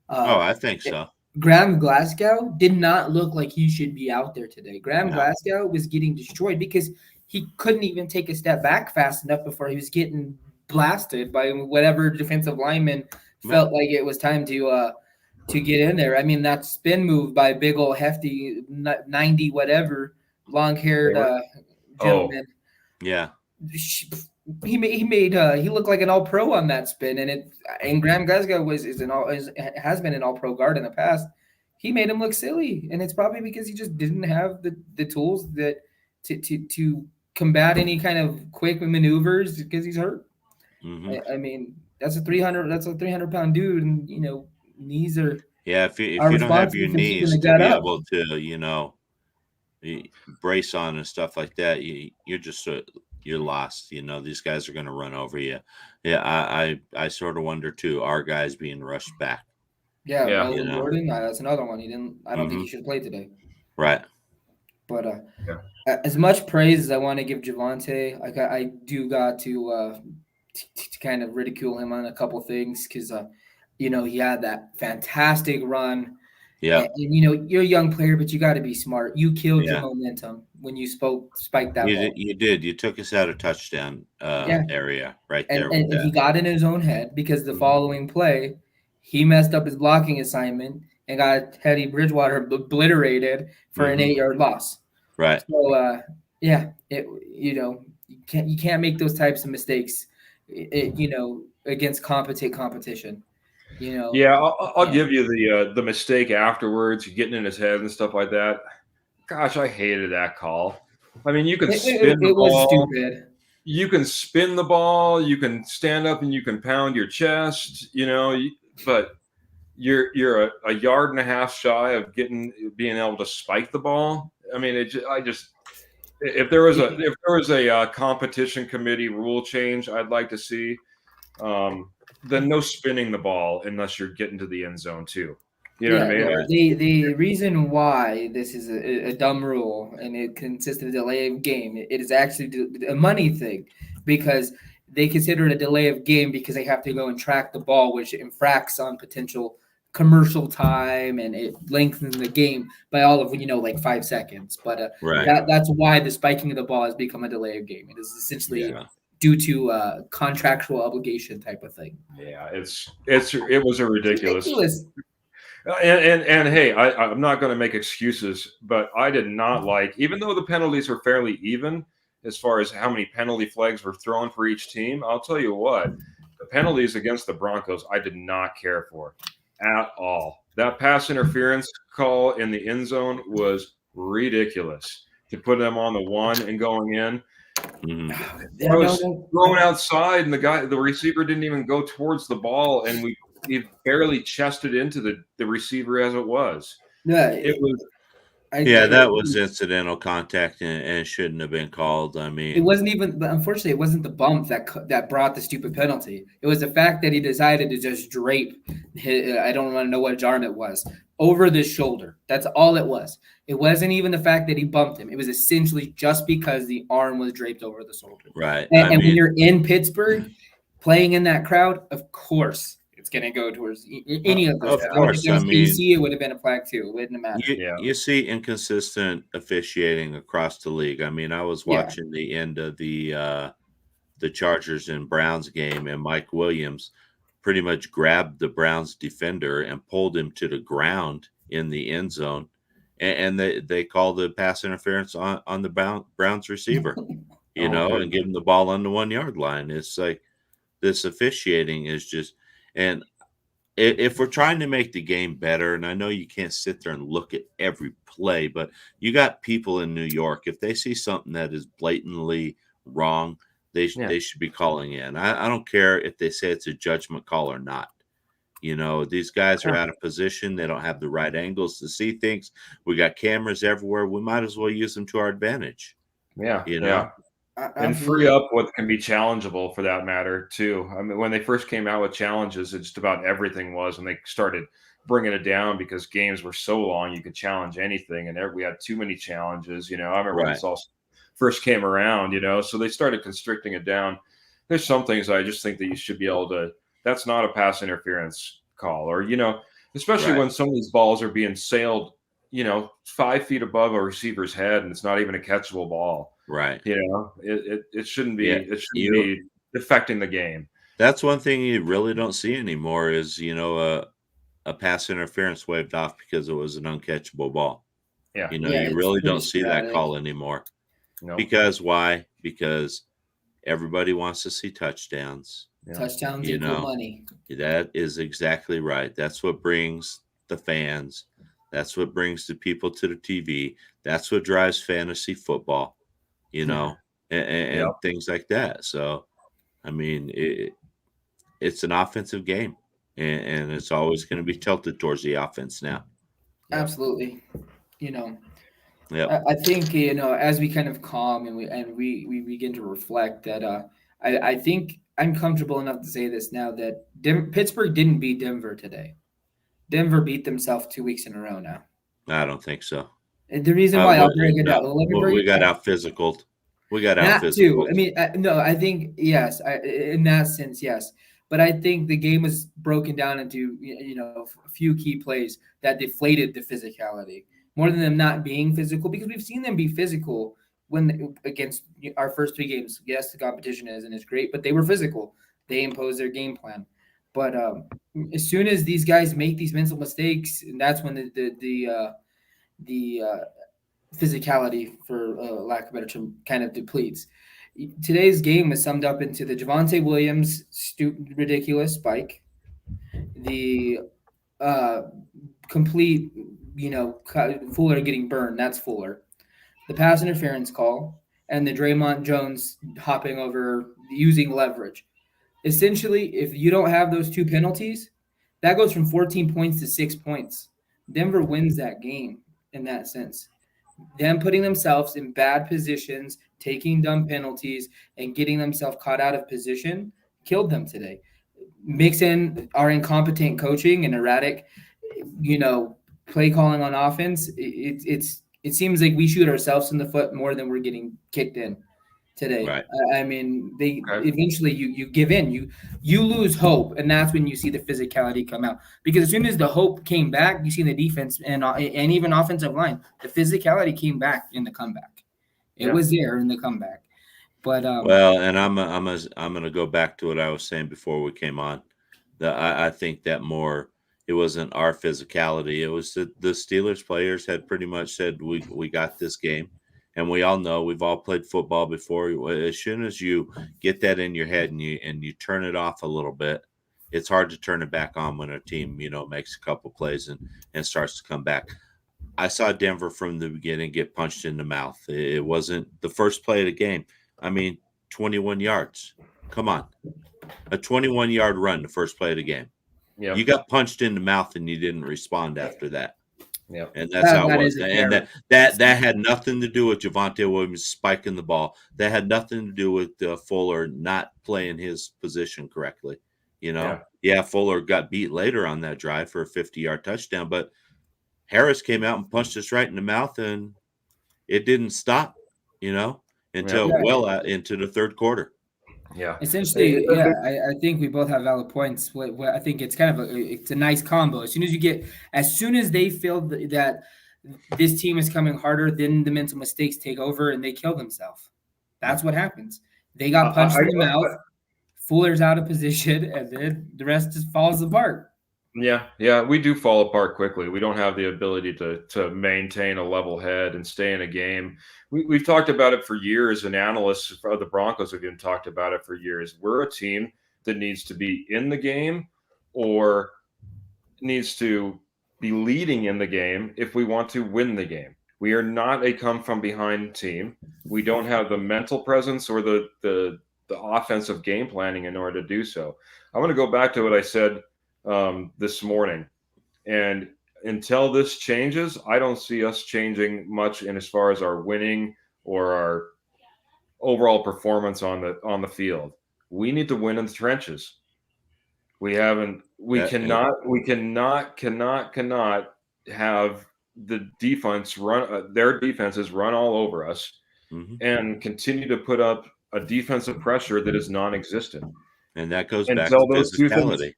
Oh, I think so. Graham Glasgow did not look like he should be out there today. Graham No. Glasgow was getting destroyed because he couldn't even take a step back fast enough before he was getting blasted by whatever defensive lineman felt like it was time to get in there. I mean, that spin move by big old hefty 90 whatever long-haired gentleman. Yeah. He looked like an all-pro on that spin, and Graham Glasgow has been an all-pro guard in the past. He made him look silly, and it's probably because he just didn't have the tools that to combat any kind of quick maneuvers because he's hurt. Mm-hmm. I mean, that's a 300-pound dude, and knees are if you don't have your knees to be able to brace on and stuff like that, you're lost. These guys are going to run over you. Yeah, I sort of wonder too. Our guys being rushed back. Yeah. Gordon, that's another one. I don't think he should have played today. Right. But as much praise as I want to give Javonte, I do got to kind of ridicule him on a couple things because he had that fantastic run. Yeah. And you're a young player, but you got to be smart. You killed your momentum when you spiked that ball. You did. You took us out of touchdown area right there. And he got in his own head because the following play, he messed up his blocking assignment and got Teddy Bridgewater obliterated for an 8-yard loss. Right. So you can't make those types of mistakes. Against competition. I'll give you the mistake afterwards, getting in his head and stuff like that. Gosh, I hated that call. I mean, you can spin the ball. Was stupid. You can spin the ball. You can stand up and you can pound your chest. But you're a yard and a half shy of being able to spike the ball. I mean, if there was a competition committee rule change, I'd like to see. Then no spinning the ball unless you're getting to the end zone too. You know what I mean? The reason why this is a dumb rule and it consists of a delay of game, it is actually a money thing because they consider it a delay of game because they have to go and track the ball, which infracts on potential commercial time and it lengthens the game by all of 5 seconds. But that's why the spiking of the ball has become a delay of game. It is essentially due to contractual obligation type of thing. Yeah, it was a ridiculous. And hey, I'm not going to make excuses, but I did not like, even though the penalties are fairly even as far as how many penalty flags were thrown for each team. I'll tell you what, the penalties against the Broncos, I did not care for at all. That pass interference call in the end zone was ridiculous to put them on the one and going in. I was thrown outside, and the receiver didn't even go towards the ball, and he barely chested into the receiver as it was. Yeah, it was. That was incidental contact, and it shouldn't have been called. I mean, it wasn't even. Unfortunately, it wasn't the bump that brought the stupid penalty. It was the fact that he decided to just drape I don't want to know what arm it was over the shoulder. That's all it was. It wasn't even the fact that he bumped him. It was essentially just because the arm was draped over the shoulder. Right. And when you're in Pittsburgh, playing in that crowd, of course. It's going to go towards any of those. Of course. I mean, it would have been a flag too. It wouldn't have mattered. You see inconsistent officiating across the league. I mean, I was watching the end of the Chargers and Browns game, and Mike Williams pretty much grabbed the Browns defender and pulled him to the ground in the end zone, and they called the pass interference on the Browns receiver, and give him the ball on the 1 yard line. It's like this officiating is just. And if we're trying to make the game better, and I know you can't sit there and look at every play, but you got people in New York, if they see something that is blatantly wrong, they should be calling in. I don't care if they say it's a judgment call or not. These guys are out of position. They don't have the right angles to see things. We got cameras everywhere. We might as well use them to our advantage. Yeah. And free up what can be challengeable for that matter too. I mean, when they first came out with challenges, it's just about everything was, and they started bringing it down because games were so long you could challenge anything, and we had too many challenges. I remember when this all first came around. So they started constricting it down. There's some things I just think that you should be able to. That's not a pass interference call, or especially when some of these balls are being sailed 5 feet above a receiver's head, and it's not even a catchable ball. Right. It shouldn't be. It shouldn't be affecting the game. That's one thing you really don't see anymore is a pass interference waved off because it was an uncatchable ball. Yeah. You really don't see that call anymore. No. Because why? Because everybody wants to see touchdowns. Yeah. Touchdowns equal money. That is exactly right. That's what brings the fans. That's what brings the people to the TV. That's what drives fantasy football, and things like that. So, I mean, it's an offensive game, and it's always going to be tilted towards the offense now. Absolutely. Yeah. I think, as we kind of calm and we begin to reflect that I think I'm comfortable enough to say this now that Pittsburgh didn't beat Denver today. Denver beat themselves 2 weeks in a row now. I don't think so. And the reason why I'll break it down. We got out physical. We got out physical. Too. I mean, no, I think yes. In that sense, yes. But I think the game was broken down into a few key plays that deflated the physicality more than them not being physical, because we've seen them be physical against our first 3 games. Yes, the competition is great, but they were physical. They imposed their game plan. But as soon as these guys make these mental mistakes, and that's when the physicality, for lack of a better term, kind of depletes. Today's game was summed up into the Javonte Williams ridiculous spike, the complete, Fuller getting burned. That's Fuller. The pass interference call and the Draymond Jones hopping over using leverage. Essentially, if you don't have those 2 penalties, that goes from 14 points to 6 points. Denver wins that game in that sense. Them putting themselves in bad positions, taking dumb penalties, and getting themselves caught out of position killed them today. Mix in our incompetent coaching and erratic, play calling on offense. It seems like we shoot ourselves in the foot more than we're getting kicked in today. Right. I mean, eventually you give in, you lose hope, and that's when you see the physicality come out. Because as soon as the hope came back, you see the defense and even offensive line, the physicality came back in the comeback. It was there in the comeback. But and I'm going to go back to what I was saying before we came on. I think that more it wasn't our physicality. It was the Steelers players had pretty much said we got this game. And we all know, we've all played football before. As soon as you get that in your head and you turn it off a little bit, it's hard to turn it back on when a team, makes a couple plays and starts to come back. I saw Denver from the beginning get punched in the mouth. It wasn't the first play of the game. I mean, 21 yards. Come on. A 21-yard run, the first play of the game. Yeah. You got punched in the mouth and you didn't respond after that. Yeah, and that's how it was. And that had nothing to do with Javonte Williams spiking the ball. That had nothing to do with Fuller not playing his position correctly. Fuller got beat later on that drive for a 50-yard touchdown, but Harris came out and punched us right in the mouth, and it didn't stop. Until well into the third quarter. Yeah. Essentially, I think we both have valid points. I think it's kind of it's a nice combo. As soon as they feel that this team is coming harder, then the mental mistakes take over and they kill themselves. That's what happens. They got punched in the mouth. Fuller's out of position, and then the rest just falls apart. Yeah, we do fall apart quickly. We don't have the ability to maintain a level head and stay in a game. We've talked about it for years, and analysts of the Broncos have even talked about it for years. We're a team that needs to be in the game or needs to be leading in the game if we want to win the game. We are not a come-from-behind team. We don't have the mental presence or the offensive game planning in order to do so. I want to go back to what I said this morning, and until this changes, I don't see us changing much in as far as our winning or our overall performance on the field. We need to win in the trenches. We haven't we cannot have the defense run their defenses run all over us and continue to put up a defensive pressure that is non-existent. And that goes back to Until those two things, physicality.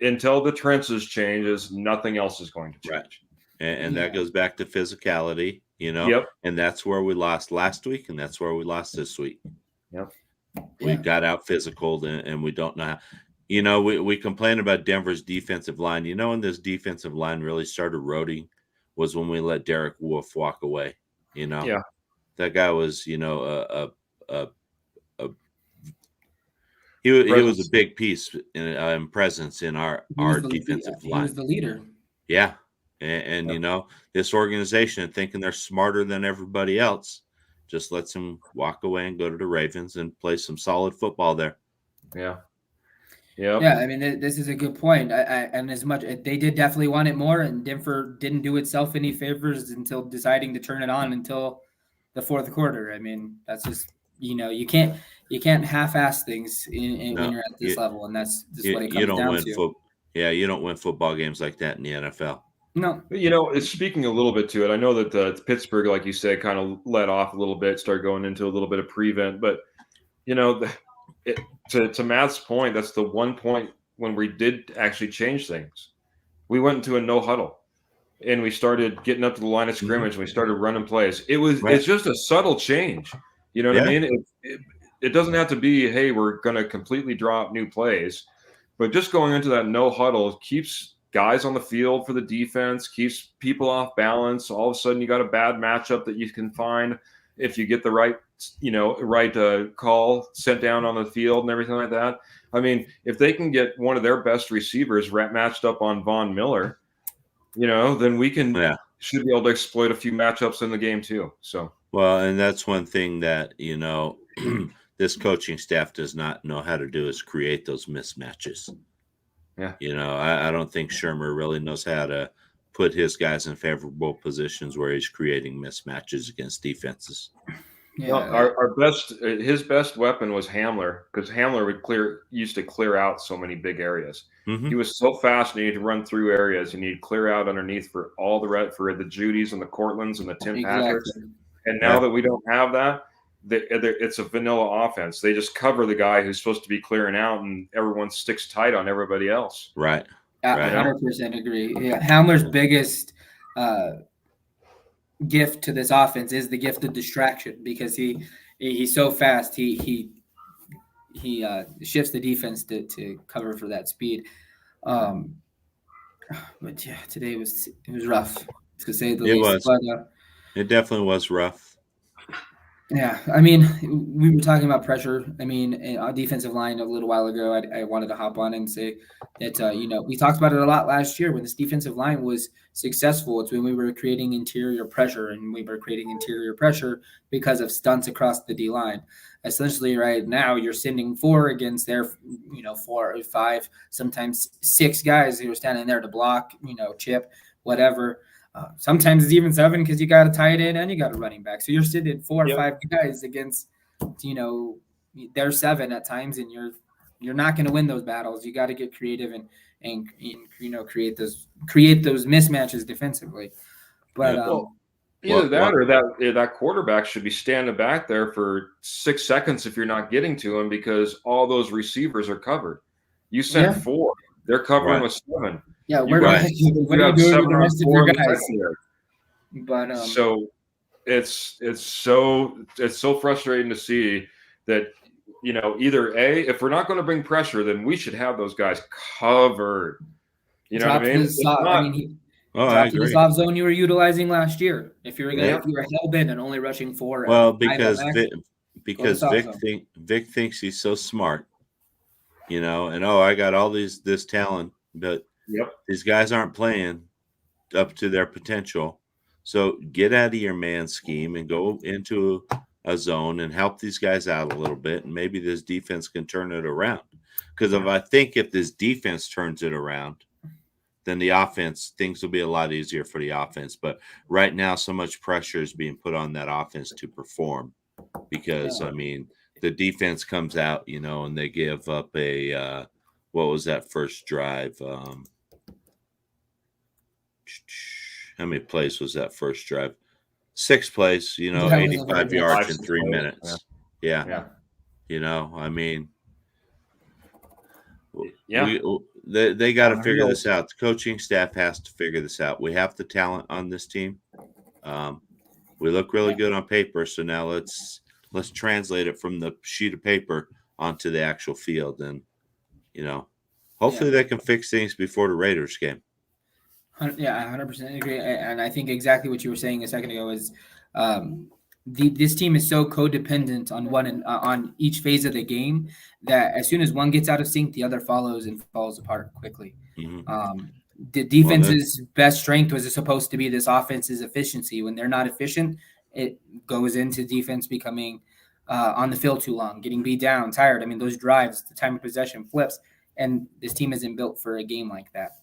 until the trenches changes, nothing else is going to change. Right. And that goes back to physicality, Yep. and that's where we lost last week, and that's where we lost this week. Yep. We got out physical, and we don't know how. We complain about Denver's defensive line. When this defensive line really started eroding was when we let Derek Wolfe walk away. Yeah. That guy was, he was a big piece in presence in our defensive line. He was the leader. Yeah. And this organization, thinking they're smarter than everybody else, just lets him walk away and go to the Ravens and play some solid football there. Yeah. Yeah. Yeah. I mean, this is a good point. And as much they did definitely want it more, and Denver didn't do itself any favors until deciding to turn it on until the fourth quarter. I mean, that's just you can't half-ass things when you're at this level, and that's just what it comes down to. You don't win football games like that in the NFL. No. It's speaking a little bit to it. I know that Pittsburgh, like you said, kind of let off a little bit, started going into a little bit of prevent. But, to Matt's point, that's the one point when we did actually change things. We went into a no huddle, and we started getting up to the line of scrimmage, and we started running plays. It's just a subtle change. You know what I mean? It doesn't have to be, hey, we're going to completely drop new plays. But just going into that no huddle keeps guys on the field for the defense, keeps people off balance. All of a sudden, you got a bad matchup that you can find if you get the right call sent down on the field and everything like that. I mean, if they can get one of their best receivers matched up on Von Miller, then we should be able to exploit a few matchups in the game too. So and that's one thing that this coaching staff does not know how to do is create those mismatches. Yeah. I don't think Shermer really knows how to put his guys in favorable positions where he's creating mismatches against defenses. Yeah. His best weapon was Hamler, because Hamler used to clear out so many big areas. He was so fast, and you need to run through areas. You need to clear out underneath for all the Judys and the Cortlands and the Tim Patricks. And now that we don't have that, it's a vanilla offense. They just cover the guy who's supposed to be clearing out, and everyone sticks tight on everybody else. Right. I 100% agree. Yeah, Hamler's biggest gift to this offense is the gift of distraction, because he's so fast. He shifts the defense to cover for that speed. But yeah, today it was rough, to say the least. But, it definitely was rough. Yeah, I mean, we were talking about pressure. I mean, our defensive line a little while ago, I wanted to hop on and say that, we talked about it a lot last year when this defensive line was successful. It's when we were creating interior pressure, and we were creating interior pressure because of stunts across the D-line. Essentially, right now, you're sending 4 against their, 4 or 5, sometimes 6 guys who are standing there to block, chip, whatever. Sometimes it's even 7 because you got a tight end and you got a running back. So you're sitting 4 or 5 guys against, they're 7 at times, and you're not going to win those battles. You got to get creative and create those mismatches defensively. But either that or that quarterback should be standing back there for 6 seconds if you're not getting to him, because all those receivers are covered. You sent 4, they're covering with 7. Yeah, what are you doing with the rest of your guys? But so it's so frustrating to see that, either if we're not going to bring pressure, then we should have those guys covered. You know what I mean? I agree. The soft zone you were utilizing last year. If you were hell bent and only rushing 4. Well, because Vic thinks he's so smart, and I got all this talent, but these guys aren't playing up to their potential. So get out of your man scheme and go into a zone and help these guys out a little bit, and maybe this defense can turn it around. Because if this defense turns it around, then the offense, things will be a lot easier for the offense. But right now, so much pressure is being put on that offense to perform, because the defense comes out, and they give up a what was that first drive? How many plays was that first drive? 6 plays, That was a 85 very yards good in 3 plays, minutes. Yeah. Yeah. I mean, Yeah. they got to On figure wheels. this out. The coaching staff has to figure this out. We have the talent on this team. We look really good on paper, so now let's translate it from the sheet of paper onto the actual field, and hopefully they can fix things before the Raiders game. Yeah, I 100% agree, and I think exactly what you were saying a second ago is, this team is so codependent on on each phase of the game that as soon as one gets out of sync, the other follows and falls apart quickly. Mm-hmm. The defense's best strength was supposed to be this offense's efficiency. When they're not efficient, it goes into defense becoming on the field too long, getting beat down, tired. I mean, those drives, the time of possession flips, and this team isn't built for a game like that.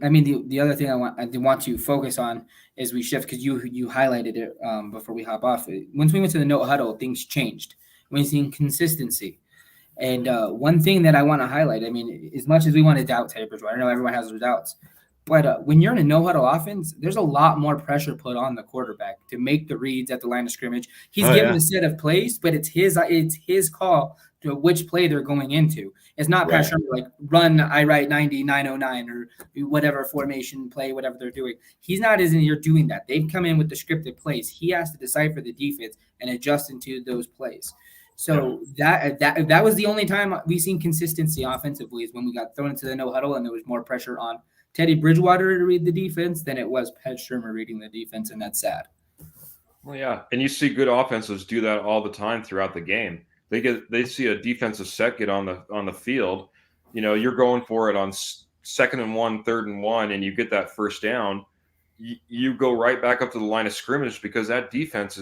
I mean, the other thing I want to focus on is we shift, because you highlighted it before we hop off. Once we went to the no huddle, things changed. We've seen consistency. And one thing that I want to highlight, I mean, as much as we want to doubt Teddy Bridgewater, I know everyone has their doubts, but when you're in a no huddle offense, there's a lot more pressure put on the quarterback to make the reads at the line of scrimmage. He's given a set of plays, but it's his call to which play they're going into. It's not Pat Shermer like run I write 90 909 or whatever formation play, whatever they're doing. He's not as in here doing that. They've come in with the scripted plays. He has to decipher the defense and adjust into those plays. So that was the only time we've seen consistency offensively, is when we got thrown into the no huddle and there was more pressure on Teddy Bridgewater to read the defense than it was Pat Shermer reading the defense, and that's sad. Well, yeah, and you see good offenses do that all the time throughout the game. They see a defensive set get on the field. You're going for it on 2nd and 1, 3rd and 1, and you get that first down. You go right back up to the line of scrimmage because that defense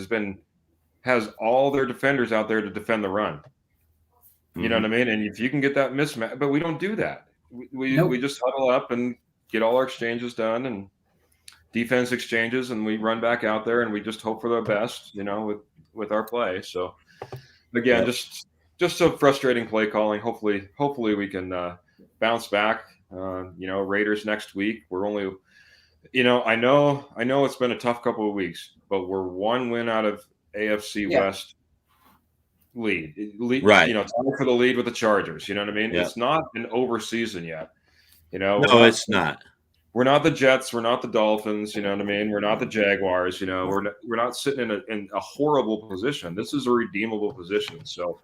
has all their defenders out there to defend the run. You know what I mean? And if you can get that mismatch, but we don't do that. We just huddle up and get all our exchanges done and defense exchanges, and we run back out there and we just hope for the best, with our play. So again, just some frustrating play calling. Hopefully we can bounce back. Raiders next week. We're only, I know it's been a tough couple of weeks, but we're one win out of AFC West lead, right? Time for the lead with the Chargers. You know what I mean? Yeah. It's not an over season yet. No, it's not. We're not the Jets. We're not the Dolphins. You know what I mean? We're not the Jaguars. We're not sitting in a horrible position. This is a redeemable position. So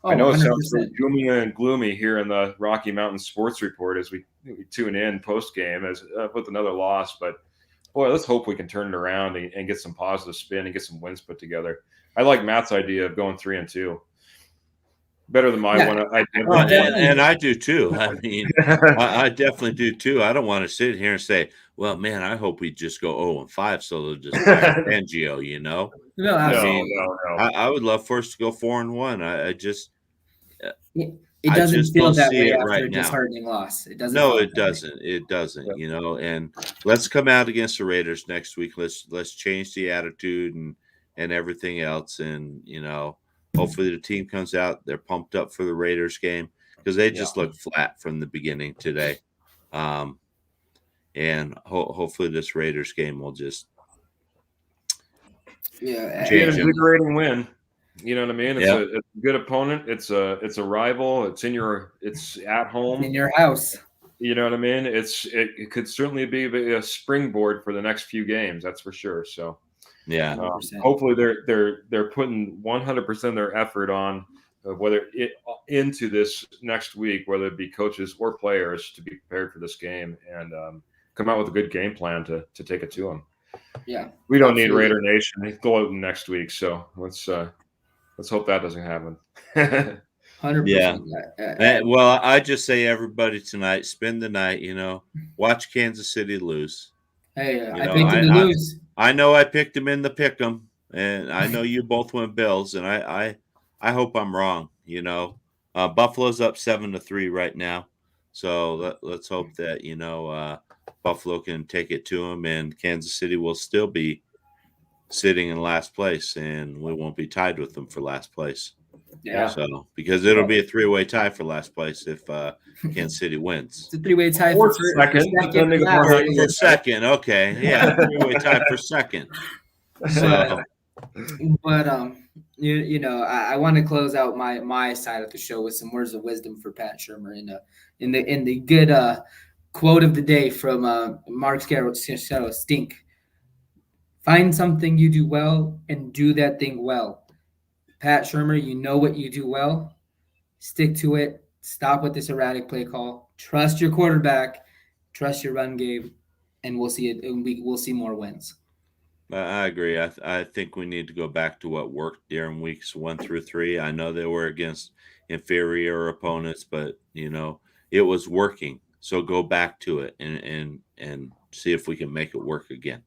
I know it sounds very gloomy here in the Rocky Mountain Sports Report as we tune in post game as with another loss, but boy, let's hope we can turn it around and get some positive spin and get some wins put together. I like Matt's idea of going 3-2. Better than my one. And I do too. I mean, I definitely do too. I don't want to sit here and say, well, man, I hope we just go 0-5 so they'll just fire Fangio, No, I would love for us to go 4-1. I just it doesn't feel that way after right a disheartening loss. It doesn't. No, it doesn't. It doesn't. And let's come out against the Raiders next week. Let's change the attitude and everything else, and hopefully the team comes out. They're pumped up for the Raiders game because they just look flat from the beginning today. And hopefully this Raiders game will just change an invigorating win. You know what I mean? It's a good opponent. It's a rival. It's at home. It's in your house. You know what I mean? It could certainly be a springboard for the next few games. That's for sure. So hopefully they're putting 100% of their effort on into this next week, whether it be coaches or players, to be prepared for this game and come out with a good game plan to take it to them. Yeah, we don't need Raider Nation gloating next week, so let's hope that doesn't happen. 100%. Yeah. Well, I just say everybody tonight, spend the night. Watch Kansas City lose. Hey, I picked them to lose. I know I picked them in the pick'em, and I know you both went Bills, and I hope I'm wrong. Buffalo's up 7-3 right now, so let's hope that Buffalo can take it to them, and Kansas City will still be sitting in last place, and we won't be tied with them for last place. Yeah. So because it'll be a 3-way tie for last place if Kansas City wins. It's a 3-way tie Or for second, depending last. upon how you For look at it. second, okay, yeah, 3-way tie for second. So But I want to close out my side of the show with some words of wisdom for Pat Shurmur in the good quote of the day from Mark Scaro Stink. Find something you do well and do that thing well. Pat Shurmur, you know what you do well. Stick to it. Stop with this erratic play call. Trust your quarterback. Trust your run game, and we'll see it. We'll see more wins. I agree. I think we need to go back to what worked during weeks 1 through 3. I know they were against inferior opponents, but it was working. So go back to it and see if we can make it work again.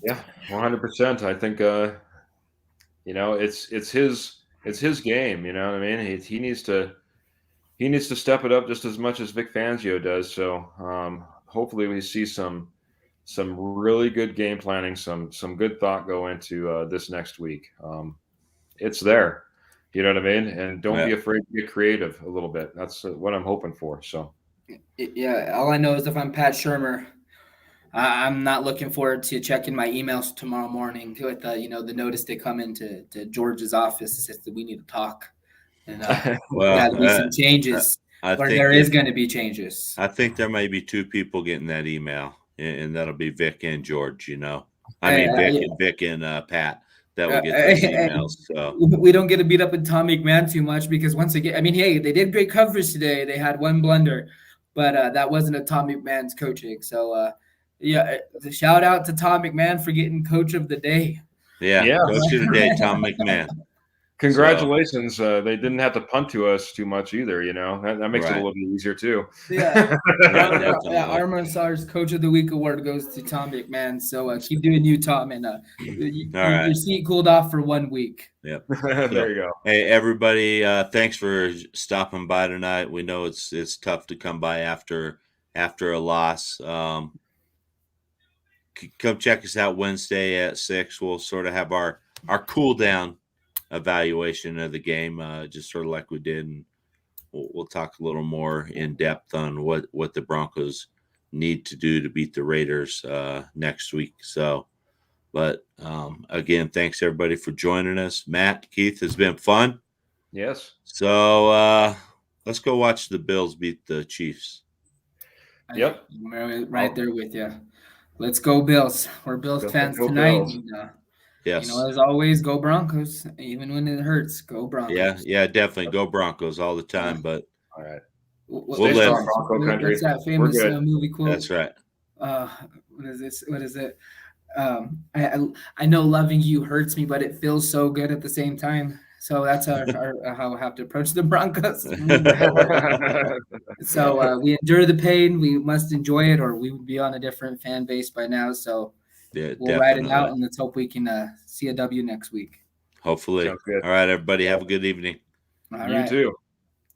Yeah, 100%. I think it's his game. You know what I mean? He needs to step it up just as much as Vic Fangio does. So hopefully we see some really good game planning, some good thought go into this next week. It's there. You know what I mean? And don't be afraid to get creative a little bit. That's what I'm hoping for. So yeah, all I know is if I'm Pat Shurmur, I'm not looking forward to checking my emails tomorrow morning with the notice they come into George's office says that we need to talk, and got to be some changes, or there is going to be changes. I think there may be 2 people getting that email, and that'll be Vic and George. Vic and Pat. That will get those emails. So we don't get to beat up with Tom McMahon too much because once again, hey, they did great coverage today. They had one blunder, but that wasn't a Tom McMahon's coaching. So. Shout out to Tom McMahon for getting Coach of the Day. Yeah. Coach of the Day, Tom McMahon. Congratulations. They didn't have to punt to us too much either, That makes it a little bit easier too. Yeah. Armor Sar's Coach of the Week award goes to Tom McMahon. So keep doing you, Tom, and your seat cooled off for 1 week. Yep. There you go. Hey, everybody, thanks for stopping by tonight. We know it's tough to come by after a loss. Come check us out Wednesday at 6. We'll sort of have our cool down evaluation of the game, just sort of like we did, and we'll talk a little more in depth on what the Broncos need to do to beat the Raiders next week. So, but again, thanks everybody for joining us. Matt, Keith, has been fun. Yes. So let's go watch the Bills beat the Chiefs. Yep. Right there with you. Let's go Bills. We're Bills fans tonight. Bills. Yes. As always, go Broncos. Even when it hurts, go Broncos. Yeah, definitely go Broncos all the time. But all right, we'll live. Bronco country. What's that famous movie quote? That's right. What is this? What is it? I know loving you hurts me, but it feels so good at the same time. So that's how we have to approach the Broncos. So we endure the pain. We must enjoy it, or we would be on a different fan base by now. So we'll ride it out, and let's hope we can see a W next week. Hopefully. All right, everybody. Have a good evening. All you right. too.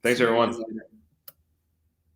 Thanks, everyone.